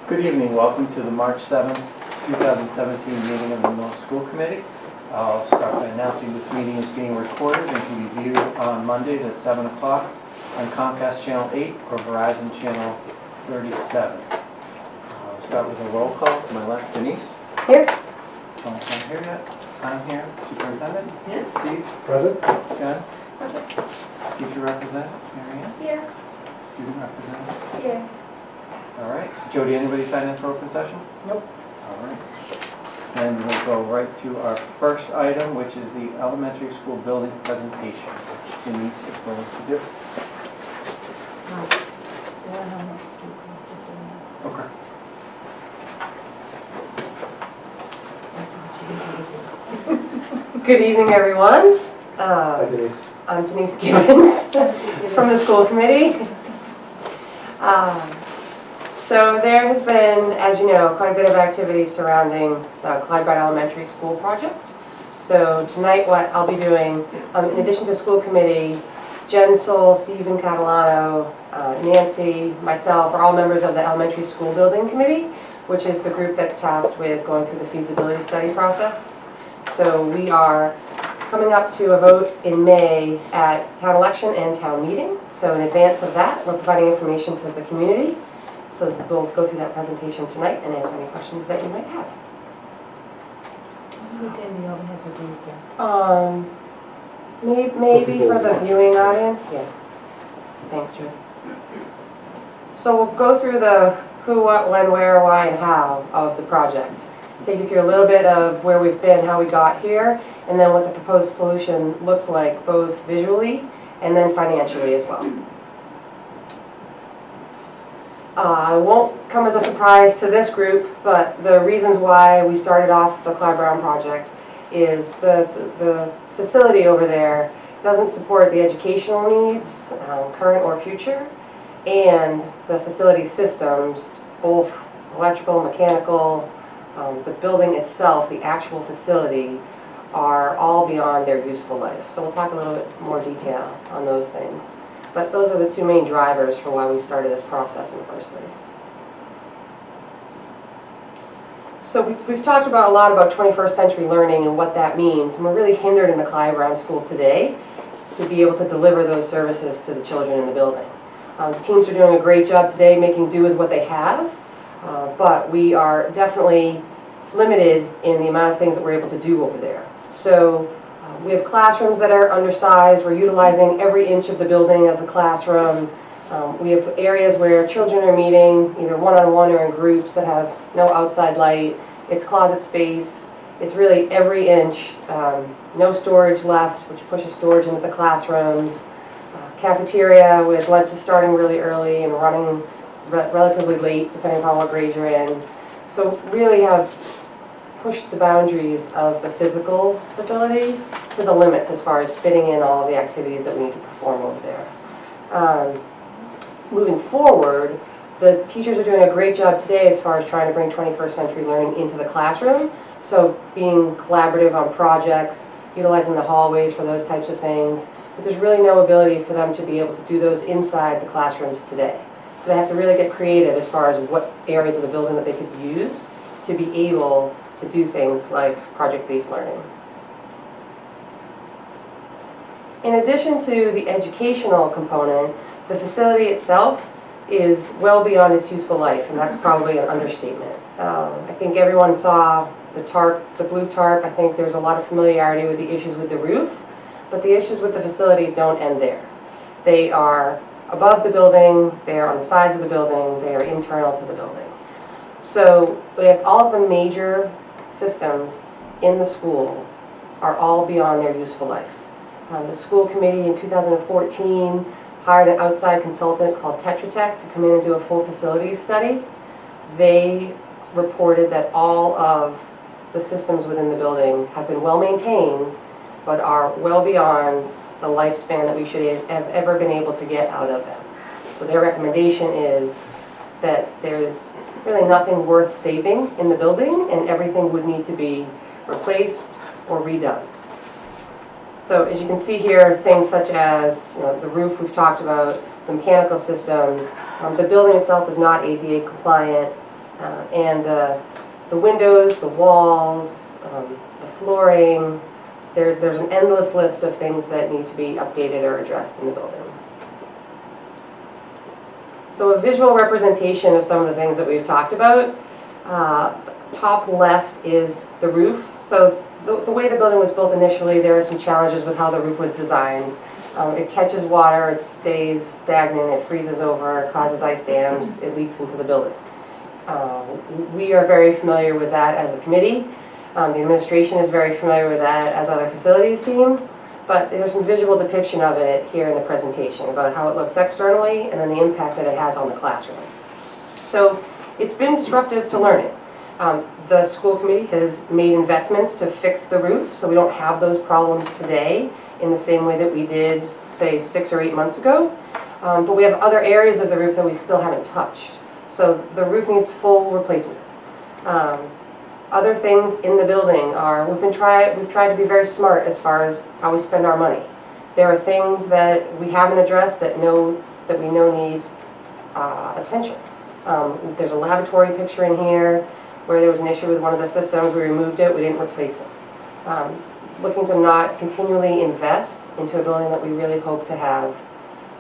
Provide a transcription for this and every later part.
Good evening. Welcome to the March 7th, 2017 meeting of the Millis School Committee. I'll start by announcing this meeting is being recorded and can be viewed on Mondays at 7 o'clock on Comcast Channel 8 or Verizon Channel 37. I'll start with a roll call. To my left, Denise. Here. Not here yet. I'm here. Superintendent? Yes. Steve? Present. Jen? Present. Teacher representative? Marianne? Here. Student representative? Here. All right. Jody, anybody sign in for open session? Nope. All right. And we'll go right to our first item, which is the elementary school building presentation, which Denise is going to do. Okay. Good evening, everyone. Hi, Denise. I'm Denise Gibbons from the school committee. So there has been, as you know, quite a bit of activity surrounding the Clyde Brown Elementary School project. So tonight what I'll be doing, in addition to school committee, Jen Soul, Stephen Catalano, Nancy, myself are all members of the elementary school building committee, which is the group that's tasked with going through the feasibility study process. So we are coming up to a vote in May at town election and town meeting. So in advance of that, we're providing information to the community. So we'll go through that presentation tonight and answer any questions that you might have. Maybe for the viewing audience, yeah. Thanks, Jude. So we'll go through the who, what, when, where, why, and how of the project. Take you through a little bit of where we've been, how we got here, and then what the proposed solution looks like, both visually and then financially as well. It won't come as a surprise to this group, but the reasons why we started off the Clyde Brown project is the facility over there doesn't support the educational needs, current or future, and the facility systems, both electrical, mechanical, the building itself, the actual facility, are all beyond their useful life. So we'll talk a little bit more detail on those things. But those are the two main drivers for why we started this process in the first place. So we've talked a lot about 21st century learning and what that means, and we're really hindered in the Clyde Brown School today to be able to deliver those services to the children in the building. Teams are doing a great job today making do with what they have, but we are definitely limited in the amount of things that we're able to do over there. So we have classrooms that are undersized. We're utilizing every inch of the building as a classroom. We have areas where children are meeting, either one-on-one or in groups that have no outside light. It's closet space. It's really every inch. No storage left, which pushes storage into the classrooms. Cafeteria with lunches starting really early and running relatively late, depending upon what grade you're in. So really have pushed the boundaries of the physical facility to the limits as far as fitting in all of the activities that we need to perform over there. Moving forward, the teachers are doing a great job today as far as trying to bring 21st century learning into the classroom. So being collaborative on projects, utilizing the hallways for those types of things. But there's really no ability for them to be able to do those inside the classrooms today. So they have to really get creative as far as what areas of the building that they could use to be able to do things like project-based learning. In addition to the educational component, the facility itself is well beyond its useful life, and that's probably an understatement. I think everyone saw the tarp, the blue tarp. I think there's a lot of familiarity with the issues with the roof, but the issues with the facility don't end there. They are above the building, they are on the sides of the building, they are internal to the building. So we have all of the major systems in the school are all beyond their useful life. The school committee in 2014 hired an outside consultant called Tetra Tech to come in and do a full facilities study. They reported that all of the systems within the building have been well maintained, but are well beyond the lifespan that we should have ever been able to get out of them. So their recommendation is that there's really nothing worth saving in the building, and everything would need to be replaced or redone. So as you can see here, things such as the roof we've talked about, the mechanical systems. The building itself is not ADA compliant. And the windows, the walls, the flooring, there's an endless list of things that need to be updated or addressed in the building. So a visual representation of some of the things that we've talked about. Top left is the roof. So the way the building was built initially, there are some challenges with how the roof was designed. It catches water, it stays stagnant, it freezes over, it causes ice dams, it leaks into the building. We are very familiar with that as a committee. The administration is very familiar with that as other facilities team. But there's some visual depiction of it here in the presentation about how it looks externally and then the impact that it has on the classroom. So it's been disruptive to learning. The school committee has made investments to fix the roof, so we don't have those problems today in the same way that we did, say, 6 or 8 months ago. But we have other areas of the roof that we still haven't touched. So the roof needs full replacement. Other things in the building are, we've tried to be very smart as far as how we spend our money. There are things that we haven't addressed that we know need attention. There's a laboratory picture in here where there was an issue with one of the systems. We removed it, we didn't replace it. Looking to not continually invest into a building that we really hope to have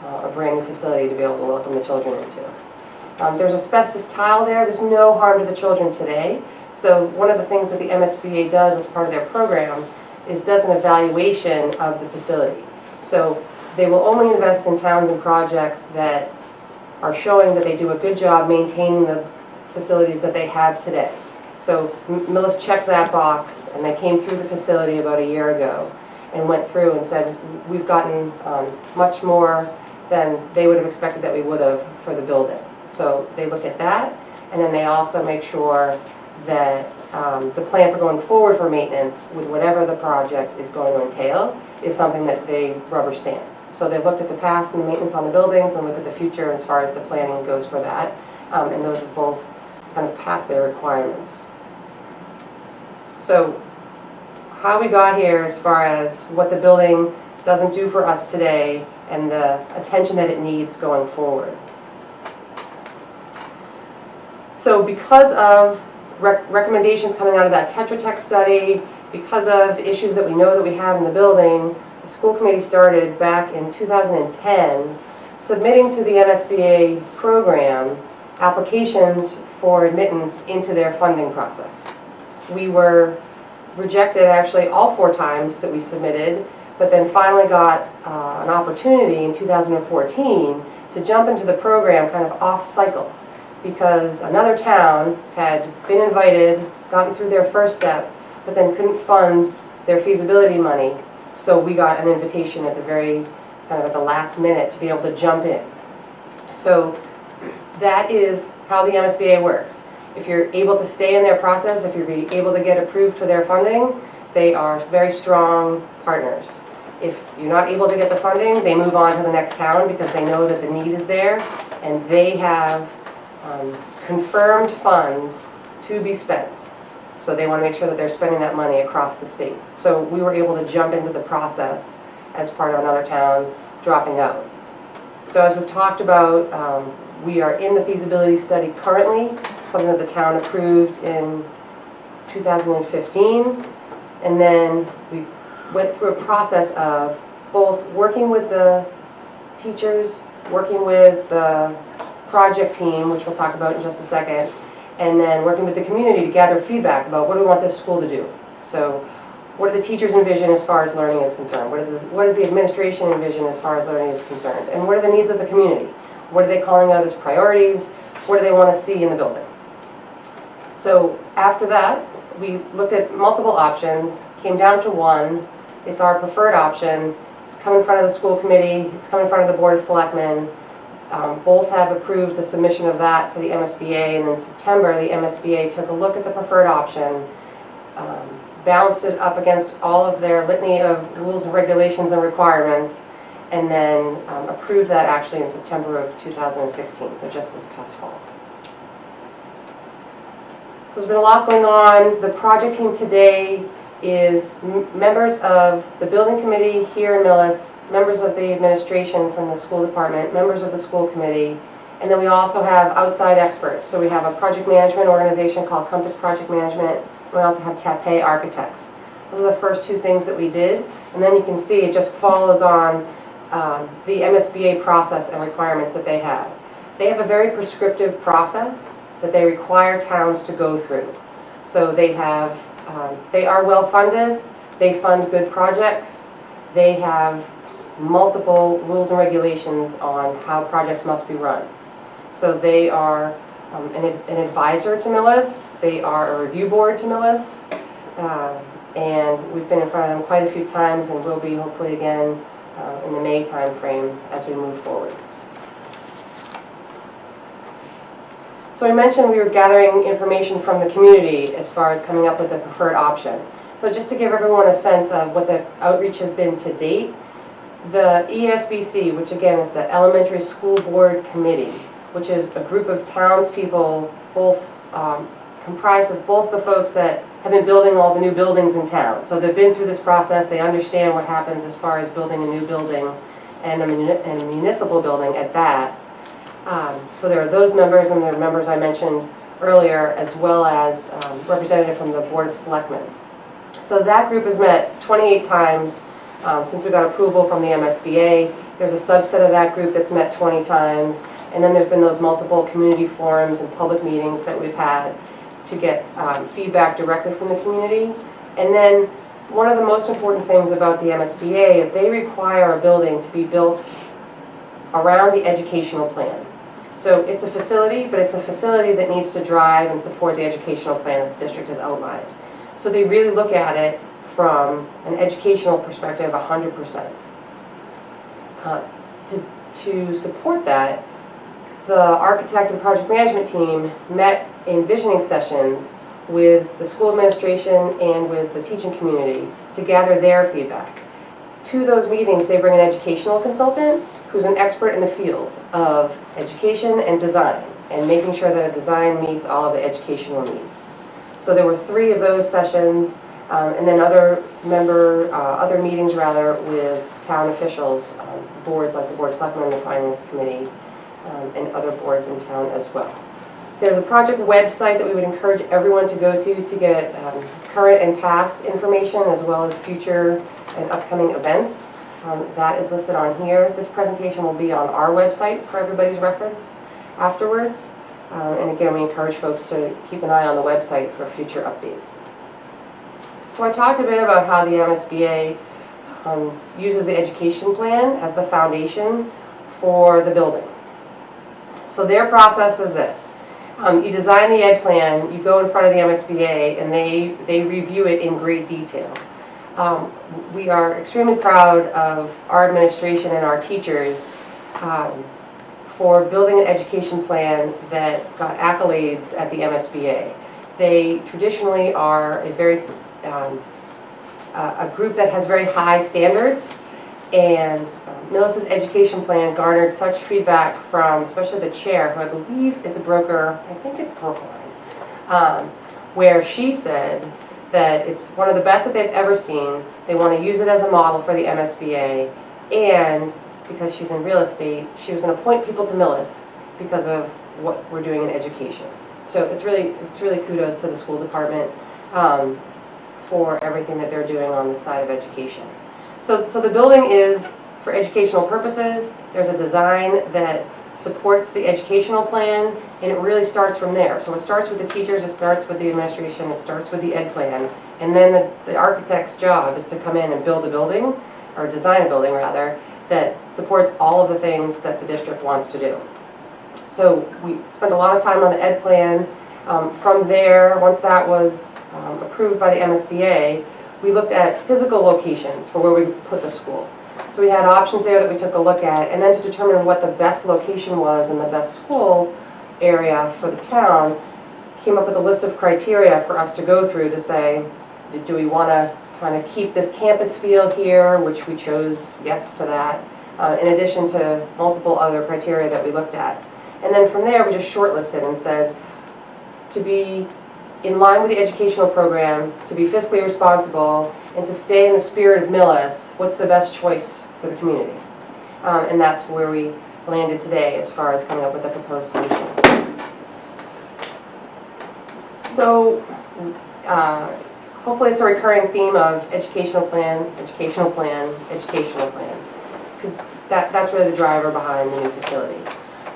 a brand new facility to be able to welcome the children into. There's asbestos tile there. There's no harm to the children today. So one of the things that the MSBA does as part of their program is does an evaluation of the facility. So they will only invest in towns and projects that are showing that they do a good job maintaining the facilities that they have today. So Millis checked that box, and they came through the facility about a year ago and went through and said, we've gotten much more than they would have expected that we would have for the building. So they look at that, and then they also make sure that the plan for going forward for maintenance with whatever the project is going to entail is something that they rubber stamp. So they've looked at the past and the maintenance on the buildings and look at the future as far as the planning goes for that. And those have both kind of passed their requirements. So how we got here as far as what the building doesn't do for us today and the attention that it needs going forward. So because of recommendations coming out of that Tetra Tech study, because of issues that we know that we have in the building, the school committee started back in 2010 submitting to the MSBA program applications for admittance into their funding process. We were rejected actually all 4 times that we submitted, but then finally got an opportunity in 2014 to jump into the program kind of off cycle, because another town had been invited, gotten through their first step, but then couldn't fund their feasibility money. So we got an invitation at the very, kind of at the last minute to be able to jump in. So that is how the MSBA works. If you're able to stay in their process, if you're able to get approved for their funding, they are very strong partners. If you're not able to get the funding, they move on to the next town because they know that the need is there, and they have confirmed funds to be spent. So they want to make sure that they're spending that money across the state. So we were able to jump into the process as part of another town dropping out. So as we've talked about, we are in the feasibility study currently, something that the town approved in 2015. And then we went through a process of both working with the teachers, working with the project team, which we'll talk about in just a second, and then working with the community to gather feedback about what do we want this school to do. So what do the teachers envision as far as learning is concerned? What does the administration envision as far as learning is concerned? And what are the needs of the community? What are they calling out as priorities? What do they want to see in the building? So after that, we looked at multiple options, came down to one. It's our preferred option. It's come in front of the school committee. It's come in front of the Board of Selectmen. Both have approved the submission of that to the MSBA, and in September the MSBA took a look at the preferred option, balanced it up against all of their litany of rules and regulations and requirements, and then approved that actually in September of 2016, so just this past fall. So there's been a lot going on. The project team today is members of the building committee here in Millis, members of the administration from the school department, members of the school committee, And then we also have outside experts. So we have a project management organization called Compass Project Management. We also have Taipei Architects. Those are the first two things that we did. And then you can see it just follows on the MSBA process and requirements that they have. They have a very prescriptive process that they require towns to go through. So they are well funded, they fund good projects, they have multiple rules and regulations on how projects must be run. So they are an advisor to Millis, they are a review board to Millis, and we've been in front of them quite a few times and will be hopefully again in the May time frame as we move forward. So I mentioned we were gathering information from the community as far as coming up with the preferred option. So just to give everyone a sense of what the outreach has been to date, the ESBC, which again is the Elementary School Board Committee, which is a group of townspeople, both comprised of both the folks that have been building all the new buildings in town. So they've been through this process, they understand what happens as far as building a new building and a municipal building at that. So there are those members, and there are members I mentioned earlier, as well as representative from the Board of Selectmen. So that group has met 28 times since we got approval from the MSBA. There's a subset of that group that's met 20 times, and then there's been those multiple community forums and public meetings that we've had to get feedback directly from the community. And then one of the most important things about the MSBA is they require a building to be built around the educational plan. So it's a facility, but it's a facility that needs to drive and support the educational plan that the district has outlined. So they really look at it from an educational perspective 100%. To support that, the architect and project management team met in visioning sessions with the school administration and with the teaching community to gather their feedback. To those meetings, they bring an educational consultant who's an expert in the field of education and design, and making sure that a design meets all of the educational needs. So there were 3 of those sessions, and then other meetings with town officials, boards like the Board of Selectmen and the Finance Committee, and other boards in town as well. There's a project website that we would encourage everyone to go to get current and past information, as well as future and upcoming events. That is listed on here. This presentation will be on our website for everybody's reference afterwards. And again, we encourage folks to keep an eye on the website for future updates. So I talked a bit about how the MSBA uses the education plan as the foundation for the building. So their process is this. You design the ed plan, you go in front of the MSBA, and they review it in great detail. We are extremely proud of our administration and our teachers for building an education plan that got accolades at the MSBA. They traditionally are a group that has very high standards, and Millis' education plan garnered such feedback from especially the chair, who I believe is a broker, I think it's Brookline, where she said that it's one of the best that they've ever seen. They want to use it as a model for the MSBA, and because she's in real estate, she was going to point people to Millis because of what we're doing in education. So it's really kudos to the school department for everything that they're doing on the side of education. So the building is for educational purposes. There's a design that supports the educational plan, and it really starts from there. So it starts with the teachers, it starts with the administration, it starts with the ed plan, and then the architect's job is to come in and build a building, or design a building rather, that supports all of the things that the district wants to do. So we spent a lot of time on the ed plan. From there, once that was approved by the MSBA, we looked at physical locations for where we put the school. So we had options there that we took a look at, and then to determine what the best location was and the best school area for the town, came up with a list of criteria for us to go through to say, do we want to kind of keep this campus feel here, which we chose yes to that, in addition to multiple other criteria that we looked at. And then from there, we just shortlisted and said, to be in line with the educational program, to be fiscally responsible, and to stay in the spirit of Millis, what's the best choice for the community? And that's where we landed today as far as coming up with a proposed solution. So hopefully it's a recurring theme of educational plan, educational plan, educational plan, because that's really the driver behind the new facility.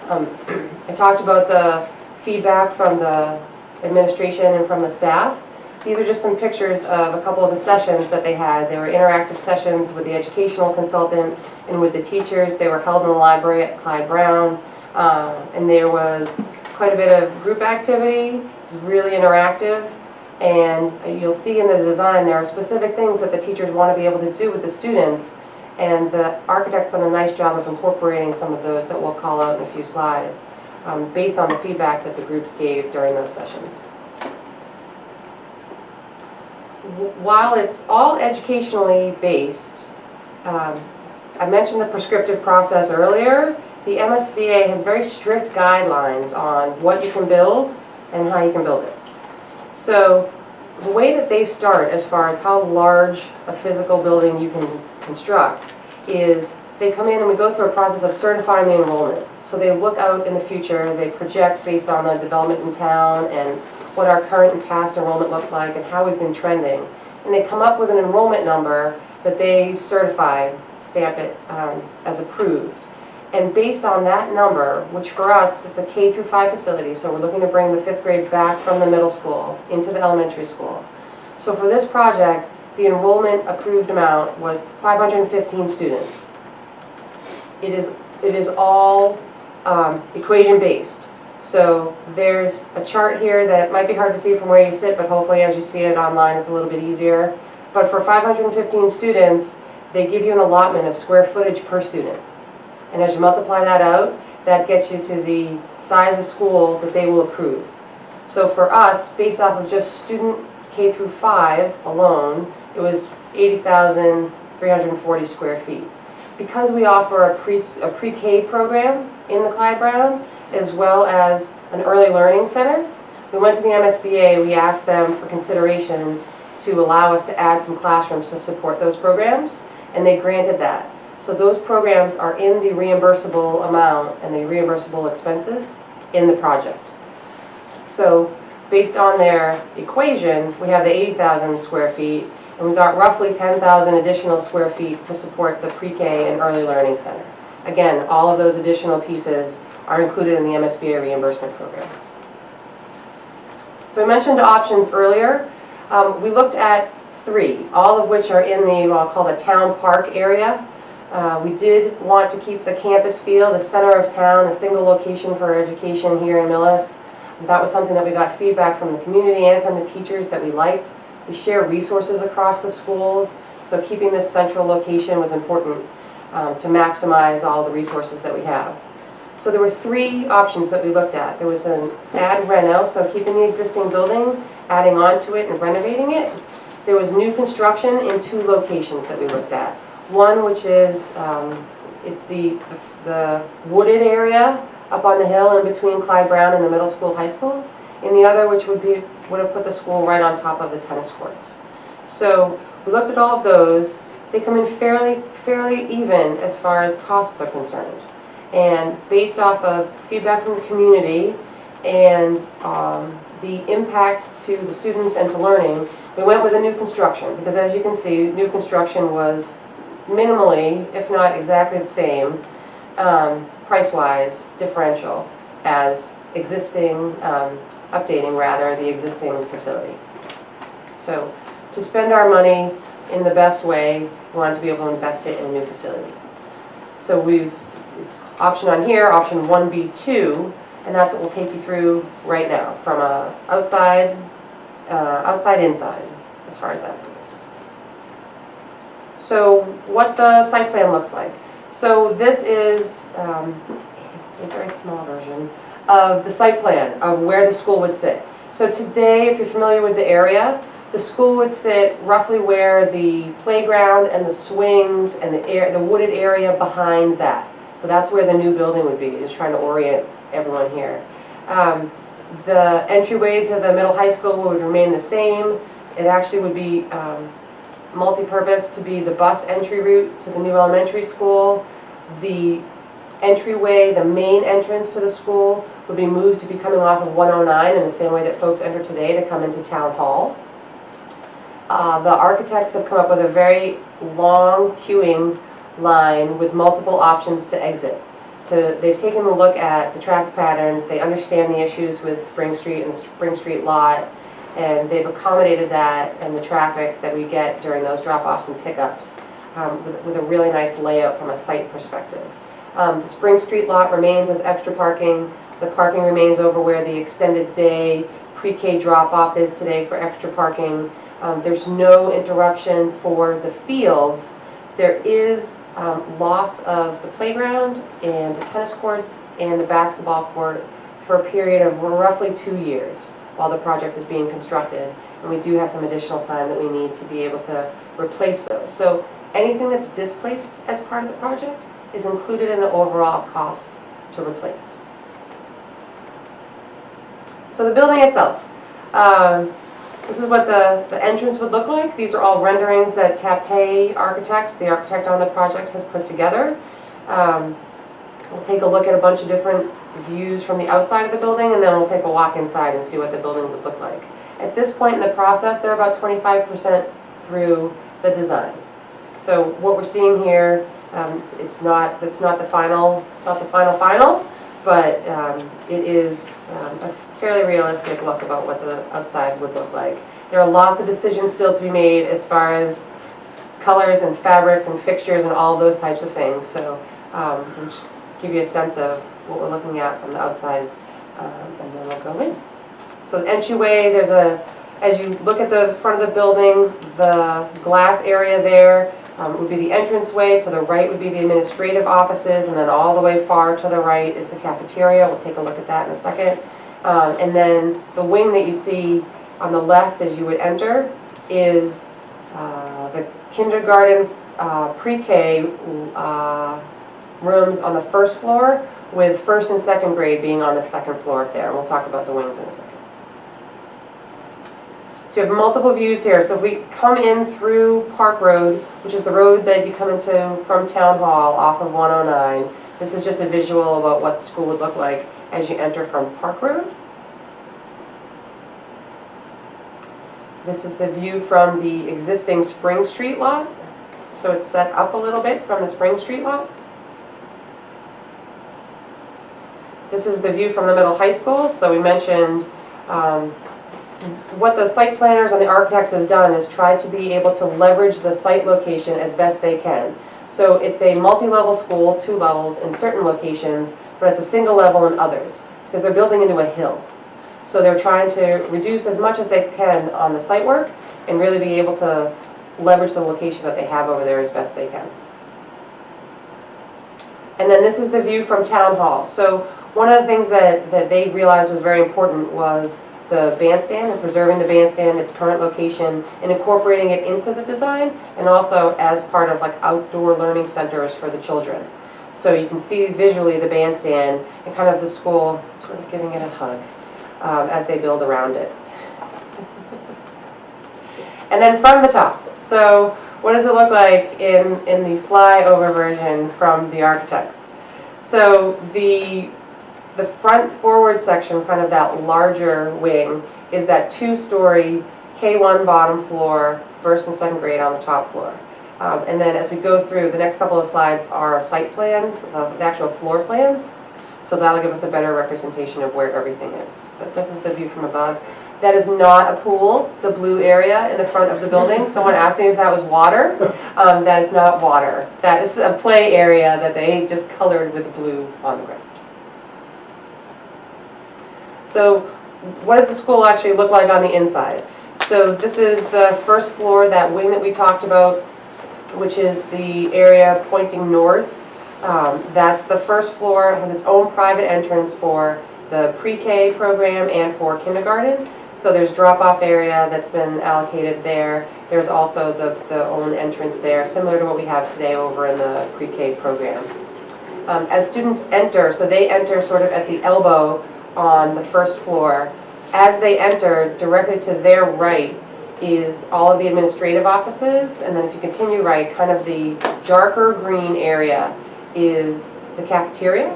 I talked about the feedback from the administration and from the staff. These are just some pictures of a couple of the sessions that they had. They were interactive sessions with the educational consultant and with the teachers. They were held in the library at Clyde Brown, and there was quite a bit of group activity. It was really interactive, and you'll see in the design there are specific things that the teachers want to be able to do with the students, and the architect's done a nice job of incorporating some of those that we'll call out in a few slides, based on the feedback that the groups gave during those sessions. While it's all educationally based, I mentioned the prescriptive process earlier. The MSBA has very strict guidelines on what you can build and how you can build it. So the way that they start as far as how large a physical building you can construct is they come in and we go through a process of certifying the enrollment. So they look out in the future, they project based on the development in town and what our current and past enrollment looks like and how we've been trending. And they come up with an enrollment number that they certify, stamp it as approved. And based on that number, which for us, it's a K through 5 facility, so we're looking to bring the 5th grade back from the middle school into the elementary school. So for this project, the enrollment approved amount was 515 students. It is all equation based. So there's a chart here that might be hard to see from where you sit, but hopefully as you see it online it's a little bit easier. But for 515 students, they give you an allotment of square footage per student. And as you multiply that out, that gets you to the size of school that they will approve. So for us, based off of just student K through 5 alone, it was 80,340 square feet. Because we offer a pre-K program in the Clyde Brown, as well as an early learning center, we went to the MSBA, we asked them for consideration to allow us to add some classrooms to support those programs, and they granted that. So those programs are in the reimbursable amount and the reimbursable expenses in the project. So based on their equation, we have the 80,000 square feet, and we got roughly 10,000 additional square feet to support the pre-K and early learning center. Again, all of those additional pieces are included in the MSBA reimbursement program. So I mentioned options earlier. We looked at 3, all of which are in the, what I'll call the town park area. We did want to keep the campus feel, the center of town, a single location for education here in Millis. That was something that we got feedback from the community and from the teachers that we liked. We share resources across the schools, so keeping this central location was important to maximize all the resources that we have. So there were 3 options that we looked at. There was an add reno, so keeping the existing building, adding on to it and renovating it. There was new construction in 2 locations that we looked at. One which is, it's the wooded area up on the hill in between Clyde Brown and the middle school, high school. And the other which would have put the school right on top of the tennis courts. So we looked at all of those. They come in fairly even as far as costs are concerned. And based off of feedback from the community and the impact to the students and to learning, we went with a new construction, because as you can see, new construction was minimally, if not exactly the same, price-wise differential as existing, updating rather, the existing facility. So to spend our money in the best way, we wanted to be able to invest it in a new facility. So it's option on here, option 1B2, and that's what we'll take you through right now, from outside, inside, as far as that goes. So what the site plan looks like. So this is a very small version of the site plan of where the school would sit. So today, if you're familiar with the area, the school would sit roughly where the playground and the swings and the wooded area behind that. So that's where the new building would be, just trying to orient everyone here. The entryway to the middle high school would remain the same. It actually would be multi-purpose to be the bus entry route to the new elementary school. The entryway, the main entrance to the school, would be moved to be coming off of 109 in the same way that folks enter today to come into Town Hall. The architects have come up with a very long queuing line with multiple options to exit. They've taken a look at the traffic patterns, they understand the issues with Spring Street and the Spring Street lot, and they've accommodated that and the traffic that we get during those drop-offs and pickups with a really nice layout from a site perspective. The Spring Street lot remains as extra parking. The parking remains over where the extended day pre-K drop-off is today for extra parking. There's no interruption for the fields. There is loss of the playground and the tennis courts and the basketball court for a period of roughly 2 years while the project is being constructed. And we do have some additional time that we need to be able to replace those. So anything that's displaced as part of the project is included in the overall cost to replace. So the building itself. This is what the entrance would look like. These are all renderings that Tapei Architects, the architect on the project, has put together. We'll take a look at a bunch of different views from the outside of the building, and then we'll take a walk inside and see what the building would look like. At this point in the process, they're about 25% through the design. So what we're seeing here, it's not the final, but it is a fairly realistic look about what the outside would look like. There are lots of decisions still to be made as far as colors and fabrics and fixtures and all those types of things. So we'll just give you a sense of what we're looking at from the outside, and then we'll go in. So the entryway, as you look at the front of the building, the glass area there would be the entranceway. To the right would be the administrative offices, and then all the way far to the right is the cafeteria. We'll take a look at that in a second. And then the wing that you see on the left as you would enter is the kindergarten pre-K rooms on the first floor, with first and second grade being on the second floor up there. And we'll talk about the wings in a second. So you have multiple views here. So if we come in through Park Road, which is the road that you come into from Town Hall off of 109, this is just a visual about what the school would look like as you enter from Park Road. This is the view from the existing Spring Street lot. So it's set up a little bit from the Spring Street lot. This is the view from the middle high school. So we mentioned what the site planners and the architects have done is try to be able to leverage the site location as best they can. So it's a multi-level school, 2 levels in certain locations, but it's a single level in others, because they're building into a hill. So they're trying to reduce as much as they can on the site work and really be able to leverage the location that they have over there as best they can. And then this is the view from Town Hall. So one of the things that they realized was very important was the bandstand and preserving the bandstand, its current location, and incorporating it into the design, and also as part of like outdoor learning centers for the children. So you can see visually the bandstand and kind of the school sort of giving it a hug as they build around it. And then from the top, so what does it look like in the flyover version from the architects? So the front forward section, kind of that larger wing, is that 2-story K1 bottom floor, first and second grade on the top floor. And then as we go through, the next couple of slides are site plans, the actual floor plans. So that'll give us a better representation of where everything is. But this is the view from above. That is not a pool, the blue area in the front of the building. Someone asked me if that was water. That is not water. That is a play area that they just colored with blue on the ground. So what does the school actually look like on the inside? So this is the first floor, that wing that we talked about, which is the area pointing north. That's the first floor. It has its own private entrance for the pre-K program and for kindergarten. So there's drop-off area that's been allocated there. There's also the own entrance there, similar to what we have today over in the pre-K program. As students enter, so they enter sort of at the elbow on the first floor. As they enter, directly to their right is all of the administrative offices, and then if you continue right, kind of the darker green area is the cafeteria.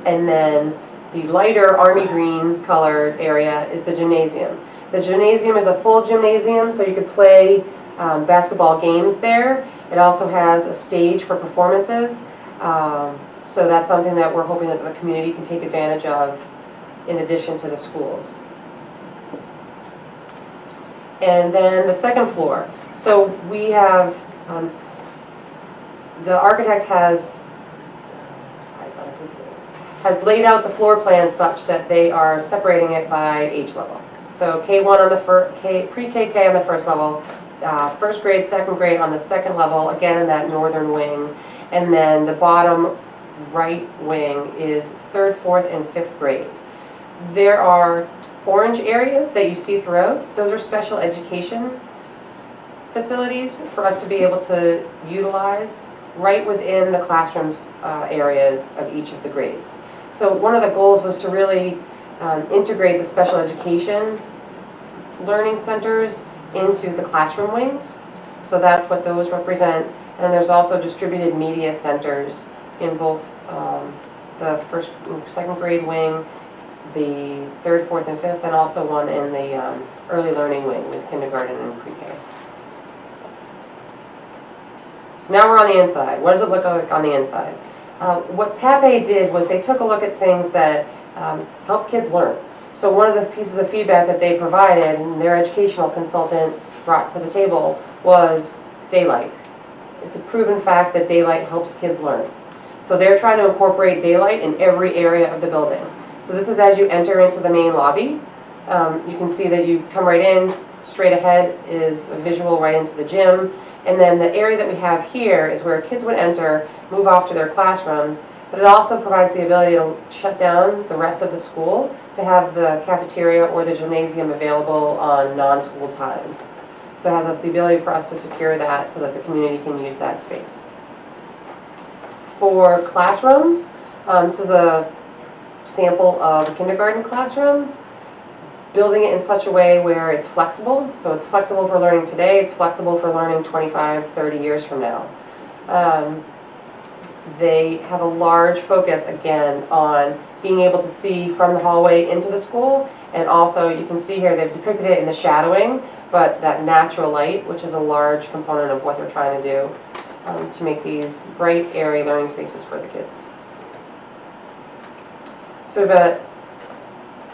And then the lighter army green colored area is the gymnasium. The gymnasium is a full gymnasium, so you could play basketball games there. It also has a stage for performances. So that's something that we're hoping that the community can take advantage of in addition to the schools. And then the second floor. So we have, the architect has laid out the floor plan such that they are separating it by age level. So K1 on the pre-KK on the first level, first grade, second grade on the second level, again in that northern wing, and then the bottom right wing is third, fourth, and fifth grade. There are orange areas that you see throughout. Those are special education facilities for us to be able to utilize right within the classrooms areas of each of the grades. So one of the goals was to really integrate the special education learning centers into the classroom wings. So that's what those represent. And there's also distributed media centers in both the first and second grade wing, the third, fourth, and fifth, and also one in the early learning wing with kindergarten and pre-K. So now we're on the inside. What does it look like on the inside? What TAPE did was they took a look at things that help kids learn. So one of the pieces of feedback that they provided and their educational consultant brought to the table was daylight. It's a proven fact that daylight helps kids learn. So they're trying to incorporate daylight in every area of the building. So this is as you enter into the main lobby. You can see that you come right in, straight ahead is a visual right into the gym. And then the area that we have here is where kids would enter, move off to their classrooms, but it also provides the ability to shut down the rest of the school to have the cafeteria or the gymnasium available on non-school times. So it has the ability for us to secure that so that the community can use that space. For classrooms, this is a sample of a kindergarten classroom. Building it in such a way where it's flexible. So it's flexible for learning today, it's flexible for learning 25, 30 years from now. They have a large focus, again, on being able to see from the hallway into the school, and also you can see here they've depicted it in the shadowing, but that natural light, which is a large component of what they're trying to do to make these bright, airy learning spaces for the kids. So we have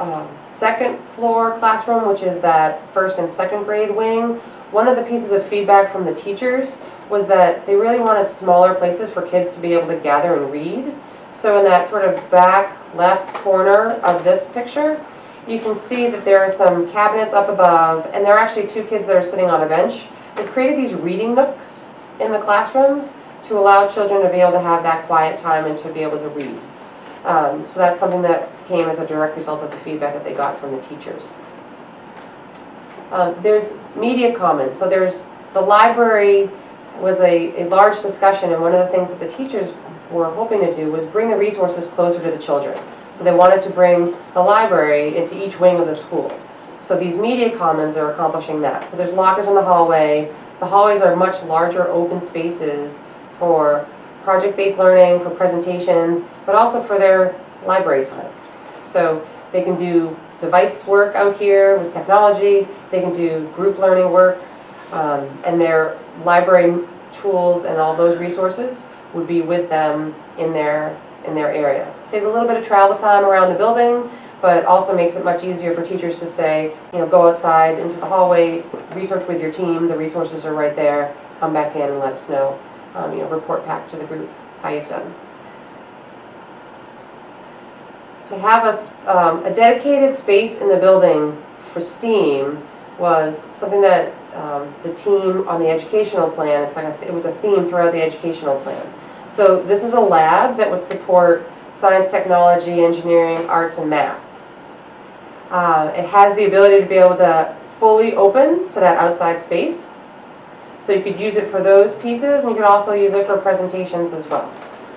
a second floor classroom, which is that first and second grade wing. One of the pieces of feedback from the teachers was that they really wanted smaller places for kids to be able to gather and read. So in that sort of back left corner of this picture, you can see that there are some cabinets up above, and there are actually two kids that are sitting on a bench. They've created these reading nooks in the classrooms to allow children to be able to have that quiet time and to be able to read. So that's something that came as a direct result of the feedback that they got from the teachers. There's media commons. So there's the library was a large discussion, and one of the things that the teachers were hoping to do was bring the resources closer to the children. So they wanted to bring the library into each wing of the school. So these media commons are accomplishing that. So there's lockers in the hallway. The hallways are much larger open spaces for project-based learning, for presentations, but also for their library time. So they can do device work out here with technology, they can do group learning work, and their library tools and all those resources would be with them in their area. Saves a little bit of travel time around the building, but also makes it much easier for teachers to say, go outside into the hallway, research with your team, the resources are right there, come back in and let us know, report back to the group how you've done. To have a dedicated space in the building for STEAM was something that the team on the educational plan, it was a theme throughout the educational plan. So this is a lab that would support science, technology, engineering, arts, and math. It has the ability to be able to fully open to that outside space. So you could use it for those pieces, and you could also use it for presentations as well.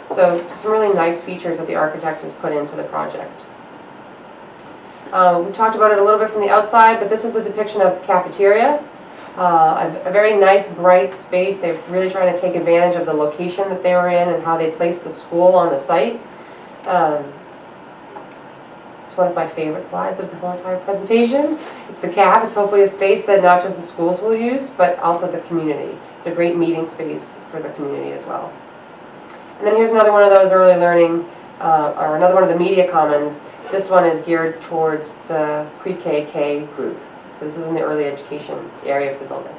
So some really nice features that the architect has put into the project. We talked about it a little bit from the outside, but this is a depiction of the cafeteria. A very nice, bright space. They're really trying to take advantage of the location that they were in and how they placed the school on the site. It's one of my favorite slides of the whole entire presentation. It's the CAB. It's hopefully a space that not just the schools will use, but also the community. It's a great meeting space for the community as well. And then here's another one of those early learning, or another one of the media commons. This one is geared towards the pre-K group. So this is in the early education area of the building.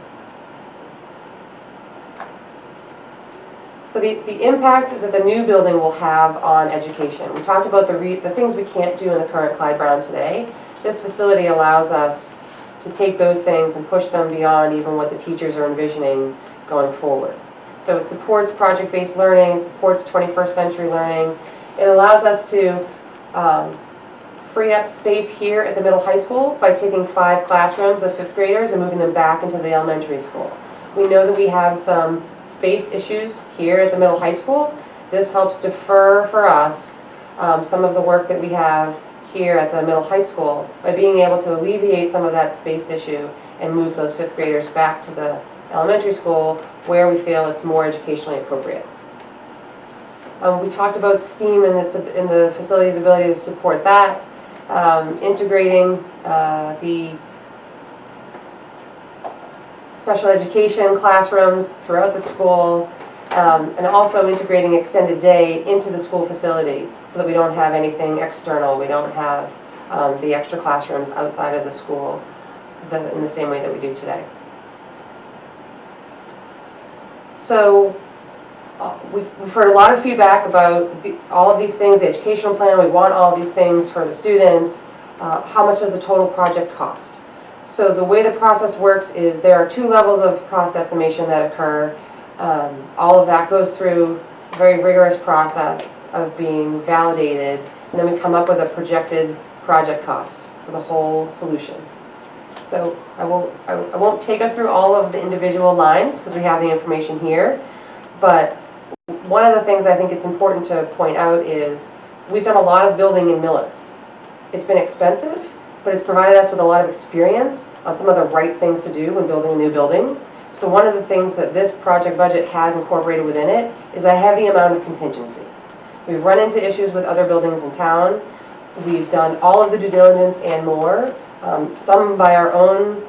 So the impact that the new building will have on education. We talked about the things we can't do in the current Clyde Brown today. This facility allows us to take those things and push them beyond even what the teachers are envisioning going forward. So it supports project-based learning, it supports 21st century learning. It allows us to free up space here at the middle high school by taking 5 classrooms of 5th graders and moving them back into the elementary school. We know that we have some space issues here at the middle high school. This helps defer for us some of the work that we have here at the middle high school by being able to alleviate some of that space issue and move those 5th graders back to the elementary school where we feel it's more educationally appropriate. We talked about STEAM and the facility's ability to support that, integrating the special education classrooms throughout the school, and also integrating extended day into the school facility so that we don't have anything external. We don't have the extra classrooms outside of the school in the same way that we do today. So we've heard a lot of feedback about all of these things, the educational plan. We want all of these things for the students. How much does a total project cost? So the way the process works is there are 2 levels of cost estimation that occur. All of that goes through a very rigorous process of being validated, and then we come up with a projected project cost for the whole solution. So I won't take us through all of the individual lines because we have the information here, but one of the things I think it's important to point out is we've done a lot of building in Millis. It's been expensive, but it's provided us with a lot of experience on some of the right things to do when building a new building. So one of the things that this project budget has incorporated within it is a heavy amount of contingency. We've run into issues with other buildings in town. We've done all of the due diligence and more, some by our own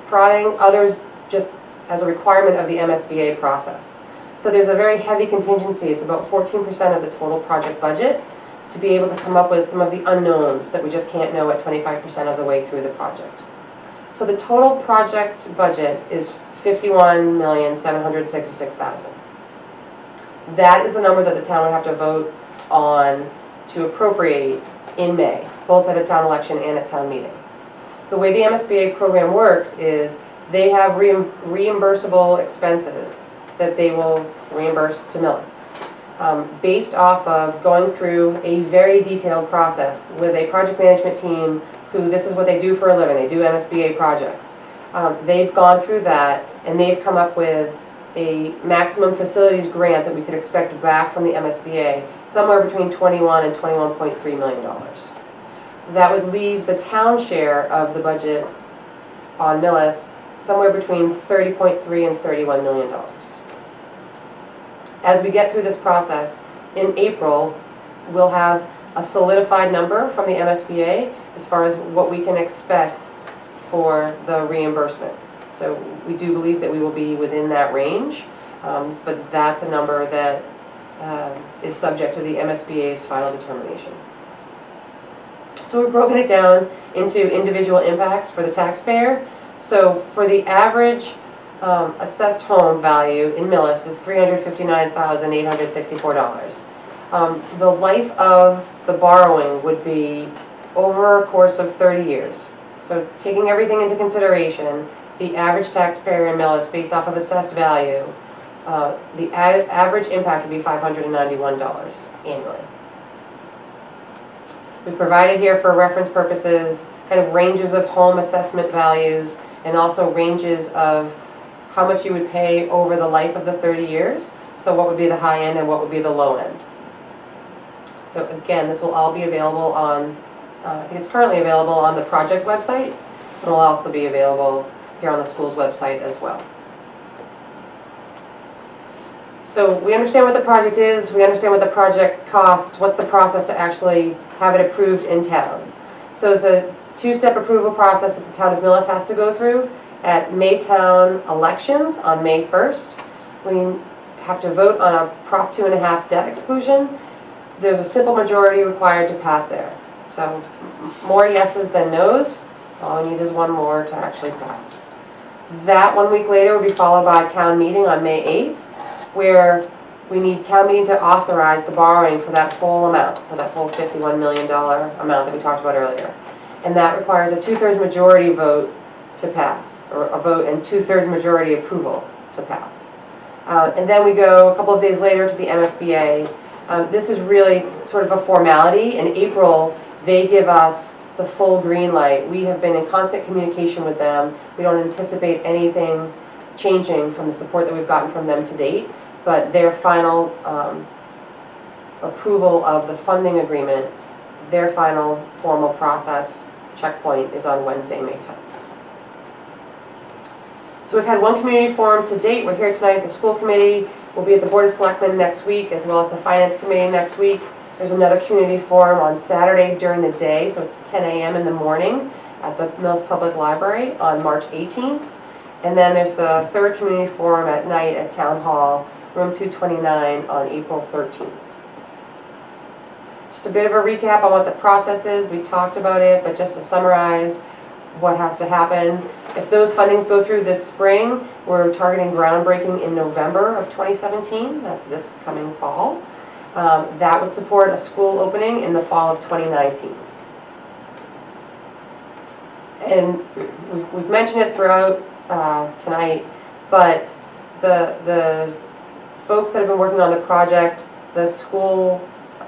prodding, others just as a requirement of the MSBA process. So there's a very heavy contingency. It's about 14% of the total project budget to be able to come up with some of the unknowns that we just can't know at 25% of the way through the project. So the total project budget is $51,766,000. That is the number that the town would have to vote on to appropriate in May, both at a town election and at town meeting. The way the MSBA program works is they have reimbursable expenses that they will reimburse to Millis. Based off of going through a very detailed process with a project management team who this is what they do for a living. They do MSBA projects. They've gone through that and they've come up with a maximum facilities grant that we could expect back from the MSBA somewhere between $21 and $21.3 million. That would leave the town share of the budget on Millis somewhere between $30.3 and $31 million. As we get through this process, in April, we'll have a solidified number from the MSBA as far as what we can expect for the reimbursement. So we do believe that we will be within that range, but that's a number that is subject to the MSBA's final determination. So we've broken it down into individual impacts for the taxpayer. So for the average assessed home value in Millis is $359,864. The life of the borrowing would be over a course of 30 years. So taking everything into consideration, the average taxpayer in Millis, based off of assessed value, the average impact would be $591 annually. We provided here for reference purposes kind of ranges of home assessment values and also ranges of how much you would pay over the life of the 30 years. So what would be the high end and what would be the low end. So again, this will all be available on, I think it's currently available on the project website. It will also be available appear on the school's website as well. So we understand what the project is, we understand what the project costs, what's the process to actually have it approved in town. So it's a two-step approval process that the town of Millis has to go through. At Maytown elections on May 1st, we have to vote on a Prop 2.5 debt exclusion. There's a simple majority required to pass there. So more yeses than nos. All we need is one more to actually pass. That 1 week later will be followed by a town meeting on May 8th, where we need town meeting to authorize the borrowing for that whole amount, so that whole $51 million amount that we talked about earlier. And that requires a 2/3 majority vote to pass, or a vote and 2/3 majority approval to pass. And then we go a couple of days later to the MSBA. This is really sort of a formality. In April, they give us the full green light. We have been in constant communication with them. We don't anticipate anything changing from the support that we've gotten from them to date, but their final approval of the funding agreement, their final formal process checkpoint is on Wednesday, May 10th. So we've had one community forum to date. We're here tonight. The school committee will be at the Board of Selectmen next week, as well as the Finance Committee next week. There's another community forum on Saturday during the day, so it's 10 a.m. in the morning at the Mills Public Library on March 18th. And then there's the third community forum at night at Town Hall, room 229 on April 13th. Just a bit of a recap on what the process is. We talked about it, but just to summarize what has to happen. If those fundings go through this spring, we're targeting groundbreaking in November of 2017. That's this coming fall. That would support a school opening in the fall of 2019. And we've mentioned it throughout tonight, but the folks that have been working on the project, the school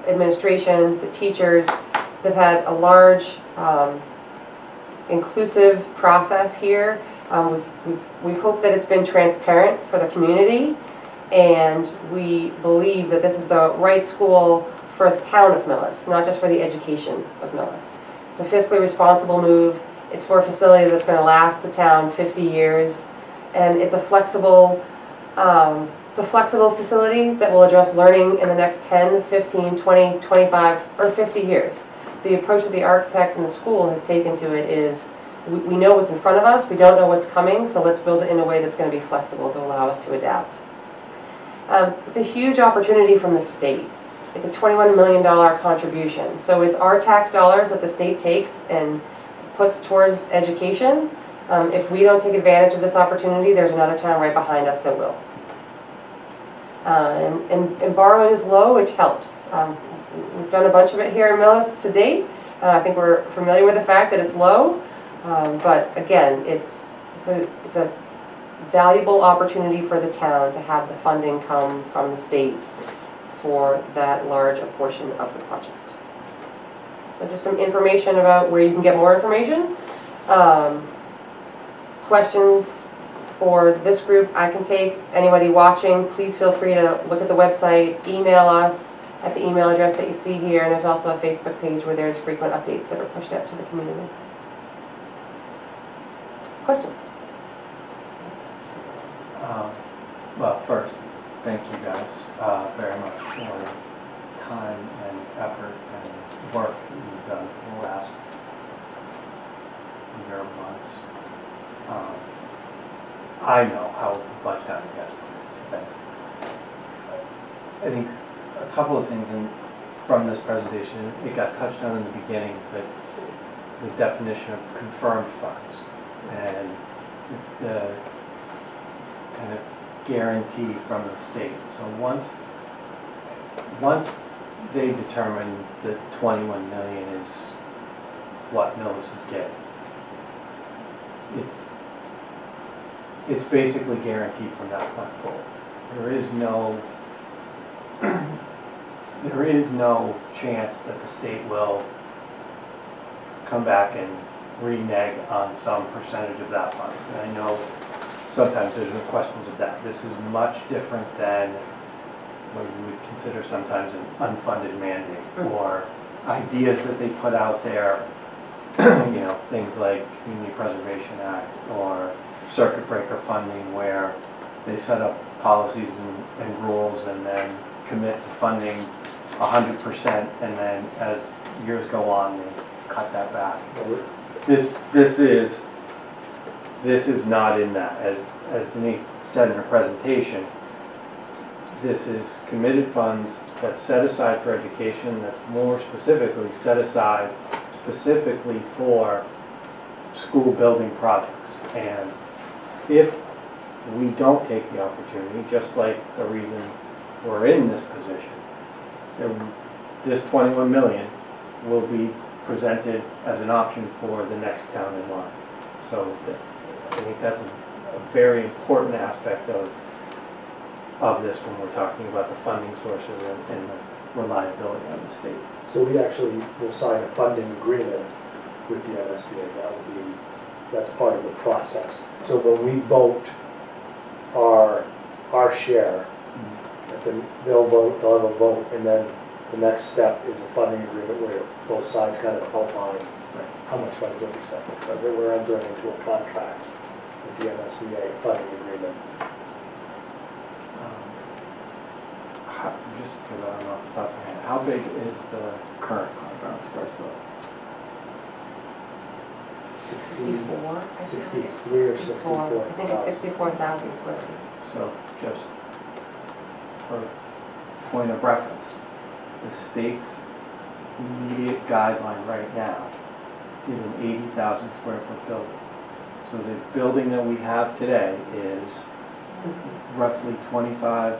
administration, the teachers, they've had a large inclusive process here. We hope that it's been transparent for the community, and we believe that this is the right school for the town of Millis, not just for the education of Millis. It's a fiscally responsible move. It's for a facility that's going to last the town 50 years, and it's a flexible facility that will address learning in the next 10, 15, 20, 25, or 50 years. The approach that the architect and the school has taken to it is, we know what's in front of us, we don't know what's coming, so let's build it in a way that's going to be flexible to allow us to adapt. It's a huge opportunity from the state. It's a $21 million contribution. So it's our tax dollars that the state takes and puts towards education. If we don't take advantage of this opportunity, there's another town right behind us that will. And borrowing is low, which helps. We've done a bunch of it here in Millis to date. I think we're familiar with the fact that it's low, but again, it's a valuable opportunity for the town to have the funding come from the state for that large a portion of the project. So just some information about where you can get more information. Questions for this group I can take. Anybody watching, please feel free to look at the website, email us at the email address that you see here, and there's also a Facebook page where there's frequent updates that are pushed out to the community. Questions? Well, first, thank you guys very much for your time and effort and work that you've done for the last year of months. I know how much time you guys put into it. I think a couple of things from this presentation, it got touched on in the beginning, but the definition of confirmed funds and the kind of guarantee from the state. So once they determine that 21 million is what Millis is getting, it's basically guaranteed from that point forward. There is no chance that the state will come back and renege on some percentage of that funds. And I know sometimes there's been questions of that. This is much different than what you would consider sometimes an unfunded mandate, or ideas that they put out there, you know, things like Community Preservation Act or circuit breaker funding where they set up policies and rules and then commit to funding 100%, and then as years go on, they cut that back. This is not in that. As Denise said in her presentation, this is committed funds that's set aside for education, that's more specifically set aside specifically for school building projects. And if we don't take the opportunity, just like the reason we're in this position, this 21 million will be presented as an option for the next town in line. So I think that's a very important aspect of this when we're talking about the funding sources and the reliability on the state. So we actually will sign a funding agreement with the MSBA. That's part of the process. So when we vote our share, they'll have a vote, and then the next step is a funding agreement where both sides kind of outline how much money they'll be spending. So that we're entering into a contract with the MSBA, funding agreement. Just because I don't know off the top of my head, how big is the current playground square foot? 64? 63 or 64. I think it's 64,000 square feet. So just for point of reference, the state's immediate guideline right now is an 80,000 square foot building. So the building that we have today is roughly 25,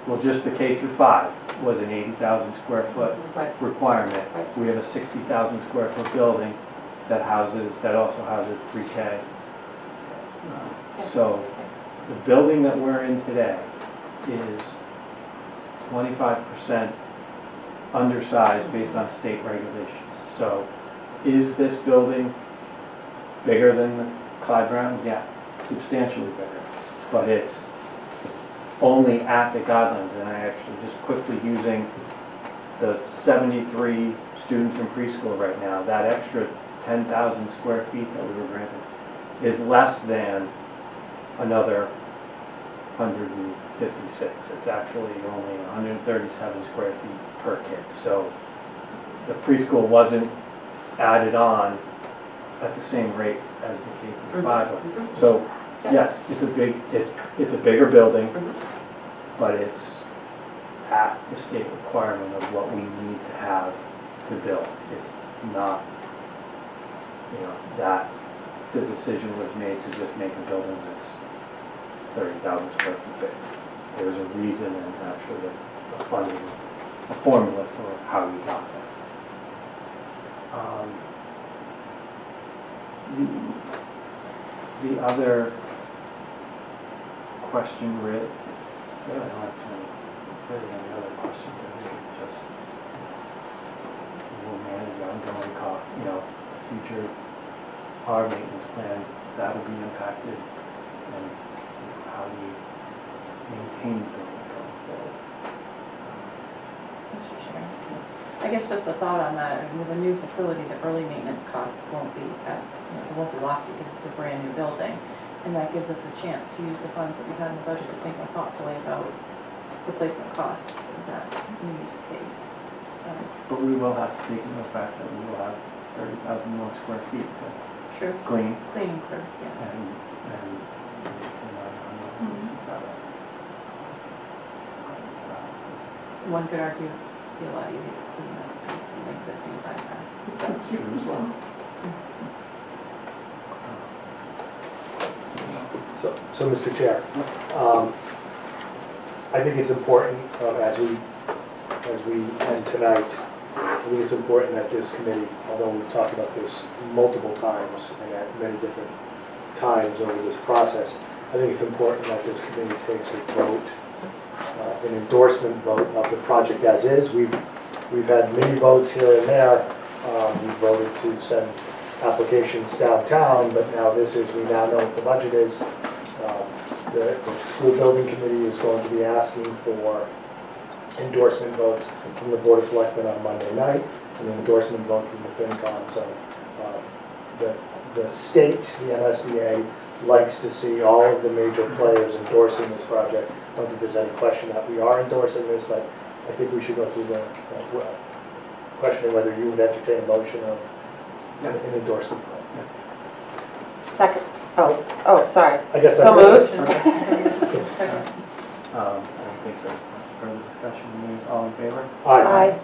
well, just the K through 5 was an 80,000 square foot requirement. Right. We have a 60,000 square foot building that also houses pre-K. So the building that we're in today is 25% undersized based on state regulations. So is this building bigger than the Clyde Brown? Yeah, substantially bigger. But it's only at the guidelines, and I actually just quickly using the 73 students in preschool right now, that extra 10,000 square feet that we were granted is less than another 156. It's actually only 137 square feet per kid. So the preschool wasn't added on at the same rate as the K through 5. So yes, it's a bigger building, but it's at the state requirement of what we need to have to build. It's not, that the decision was made to just make a building that's 30,000 square feet big. There's a reason and actually a funding, a formula for how we got there. The other question, really, I don't have any other questions. I think it's just we'll manage ongoing cost, future our maintenance plan, that will be impacted, and how we maintain the building going forward. Mr. Chair, I guess just a thought on that. With a new facility, the early maintenance costs won't be they won't be lofty because it's a brand new building, and that gives us a chance to use the funds that we've had in the budget to think more thoughtfully about replacement costs of that new space. So, But we will have to take into the fact that we will have 30,000 more square feet to true. clean. Cleaning crew, yes. And One could argue it'd be a lot easier to clean that space than the existing playground. that's true as well. So Mr. Chair, I think it's important as we end tonight, I think it's important that this committee, although we've talked about this multiple times and at many different times over this process, I think it's important that this committee takes a vote, an endorsement vote of the project as is. We've had many votes here and there. We voted to send applications downtown, but now we now know what the budget is. The school building committee is going to be asking for endorsement votes from the Board of Selectmen on Monday night, and an endorsement vote from the FinCom. So the state, the MSBA, likes to see all of the major players endorsing this project. I don't think there's any question that we are endorsing this, but I think we should go through the questioning whether you would entertain a motion of an endorsement. Second, oh, sorry. I guess So that's moved. Second. I don't think there's further discussion. All in favor? Aye.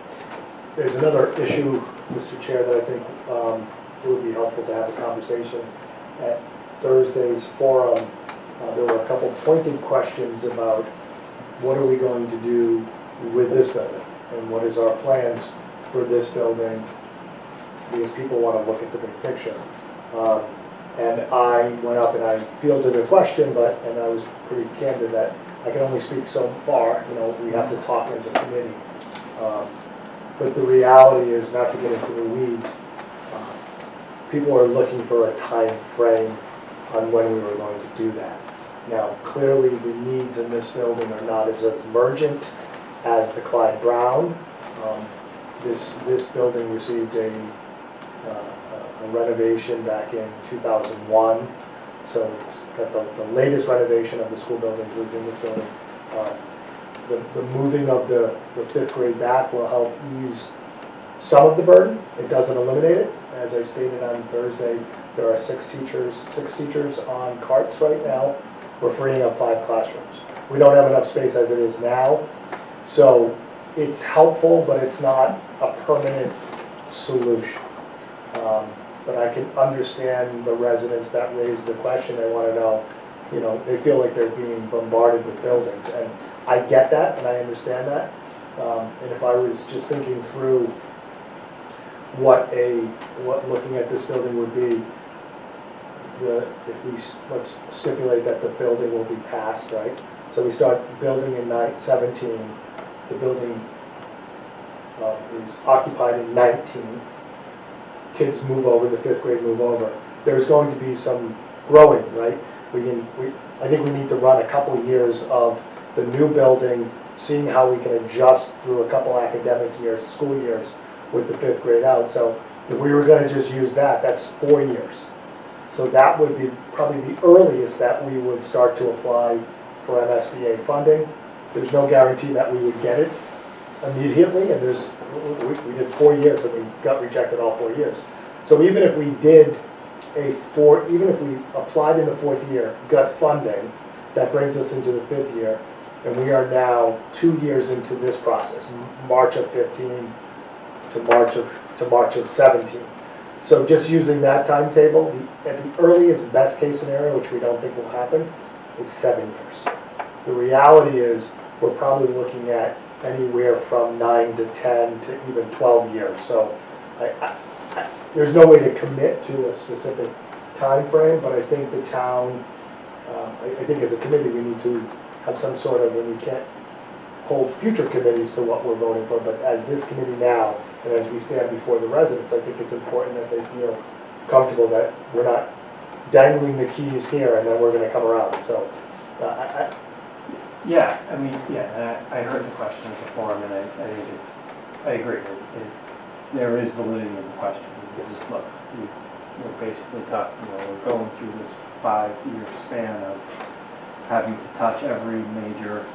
There's another issue, Mr. Chair, that I think it would be helpful to have a conversation. At Thursday's forum, there were a couple pointed questions about what are we going to do with this building? And what is our plans for this building? Because people want to look at the big picture. And I went up and I fielded a question, and I was pretty candid that I can only speak so far. You know, we have to talk as a committee. But the reality is, not to get into the weeds, people are looking for a time frame on when we were going to do that. Now, clearly, the needs in this building are not as emergent as the Clyde Brown. This building received a renovation back in 2001, so it's got the latest renovation of the school building was in this building. The moving of the fifth grade back will help ease some of the burden. It doesn't eliminate it. As I stated on Thursday, there are six teachers on carts right now. We're freeing up 5 classrooms. We don't have enough space as it is now, so it's helpful, but it's not a permanent solution. But I can understand the residents that raise the question. They want to know, you know, they feel like they're being bombarded with buildings, and I get that and I understand that. And if I was just thinking through what looking at this building would be, let's stipulate that the building will be passed, right? So we start building in 17. The building is occupied in 19. Kids move over, the fifth grade move over. There's going to be some growing, right? I think we need to run a couple of years of the new building, seeing how we can adjust through a couple academic years, school years, with the fifth grade out. So if we were going to just use that, that's 4 years. So that would be probably the earliest that we would start to apply for MSBA funding. There's no guarantee that we would get it immediately, and we did 4 years and we got rejected all 4 years. So even if we did even if we applied in the 4th year, got funding, that brings us into the 5th year, and we are now 2 years into this process, March of 15 to March of 17. So just using that timetable, at the earliest best case scenario, which we don't think will happen, is 7 years. The reality is we're probably looking at anywhere from 9 to 10 to even 12 years. So there's no way to commit to a specific time frame, but I think the town, I think as a committee we need to have some sort of, and we can't hold future committees to what we're voting for, but as this committee now, and as we stand before the residents, I think it's important that they feel comfortable that we're not dangling the keys here and then we're going to come around. So Yeah, I mean, I heard the question at the forum, and I think I agree. There is validity in the question. Yes. Look, we're basically talking, we're going through this 5-year span of having to touch every major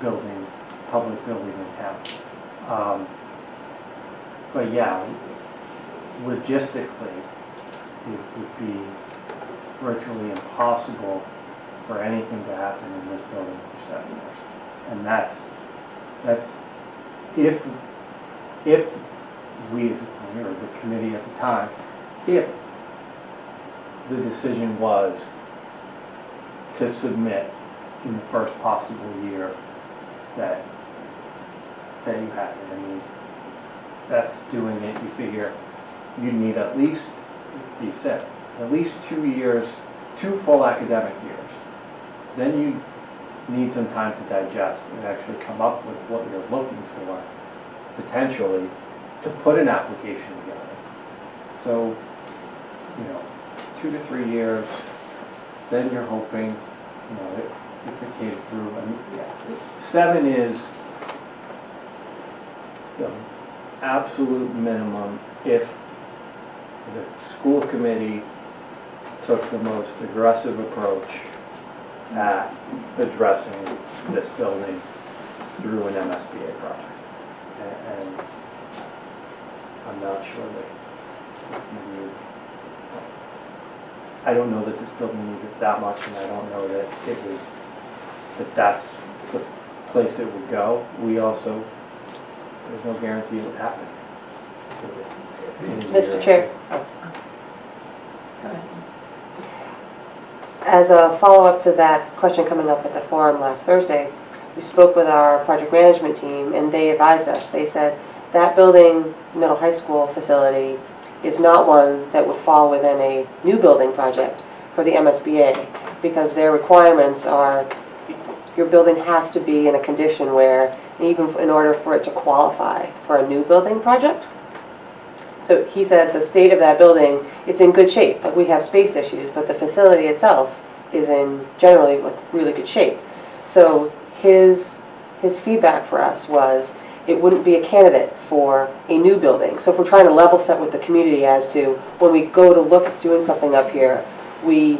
building, public building in town. But yeah, logistically, it would be virtually impossible for anything to happen in this building for 7 years. And that's if we as a committee, or the committee at the time, if the decision was to submit in the first possible year that you had it. I mean, that's doing it. You figure you need at least, as Steve said, at least 2 years, 2 full academic years. Then you need some time to digest and actually come up with what you're looking for, potentially, to put an application together. So, 2 to 3 years, then you're hoping, if it came through. I mean, 7 is the absolute minimum if the school committee took the most aggressive approach at addressing this building through an MSBA project. And I'm not sure that I don't know that this building needed that much, and I don't know that it would, that's the place it would go. We also, there's no guarantee it would happen. Mr. Chair. Go ahead. As a follow-up to that question coming up at the forum last Thursday, we spoke with our project management team, and they advised us. They said that building, middle high school facility, is not one that would fall within a new building project for the MSBA, because their requirements are your building has to be in a condition where, even in order for it to qualify for a new building project. So he said the state of that building, it's in good shape, but we have space issues, but the facility itself is in generally like really good shape. So his feedback for us was it wouldn't be a candidate for a new building. So if we're trying to level set with the community as to when we go to look at doing something up here, we,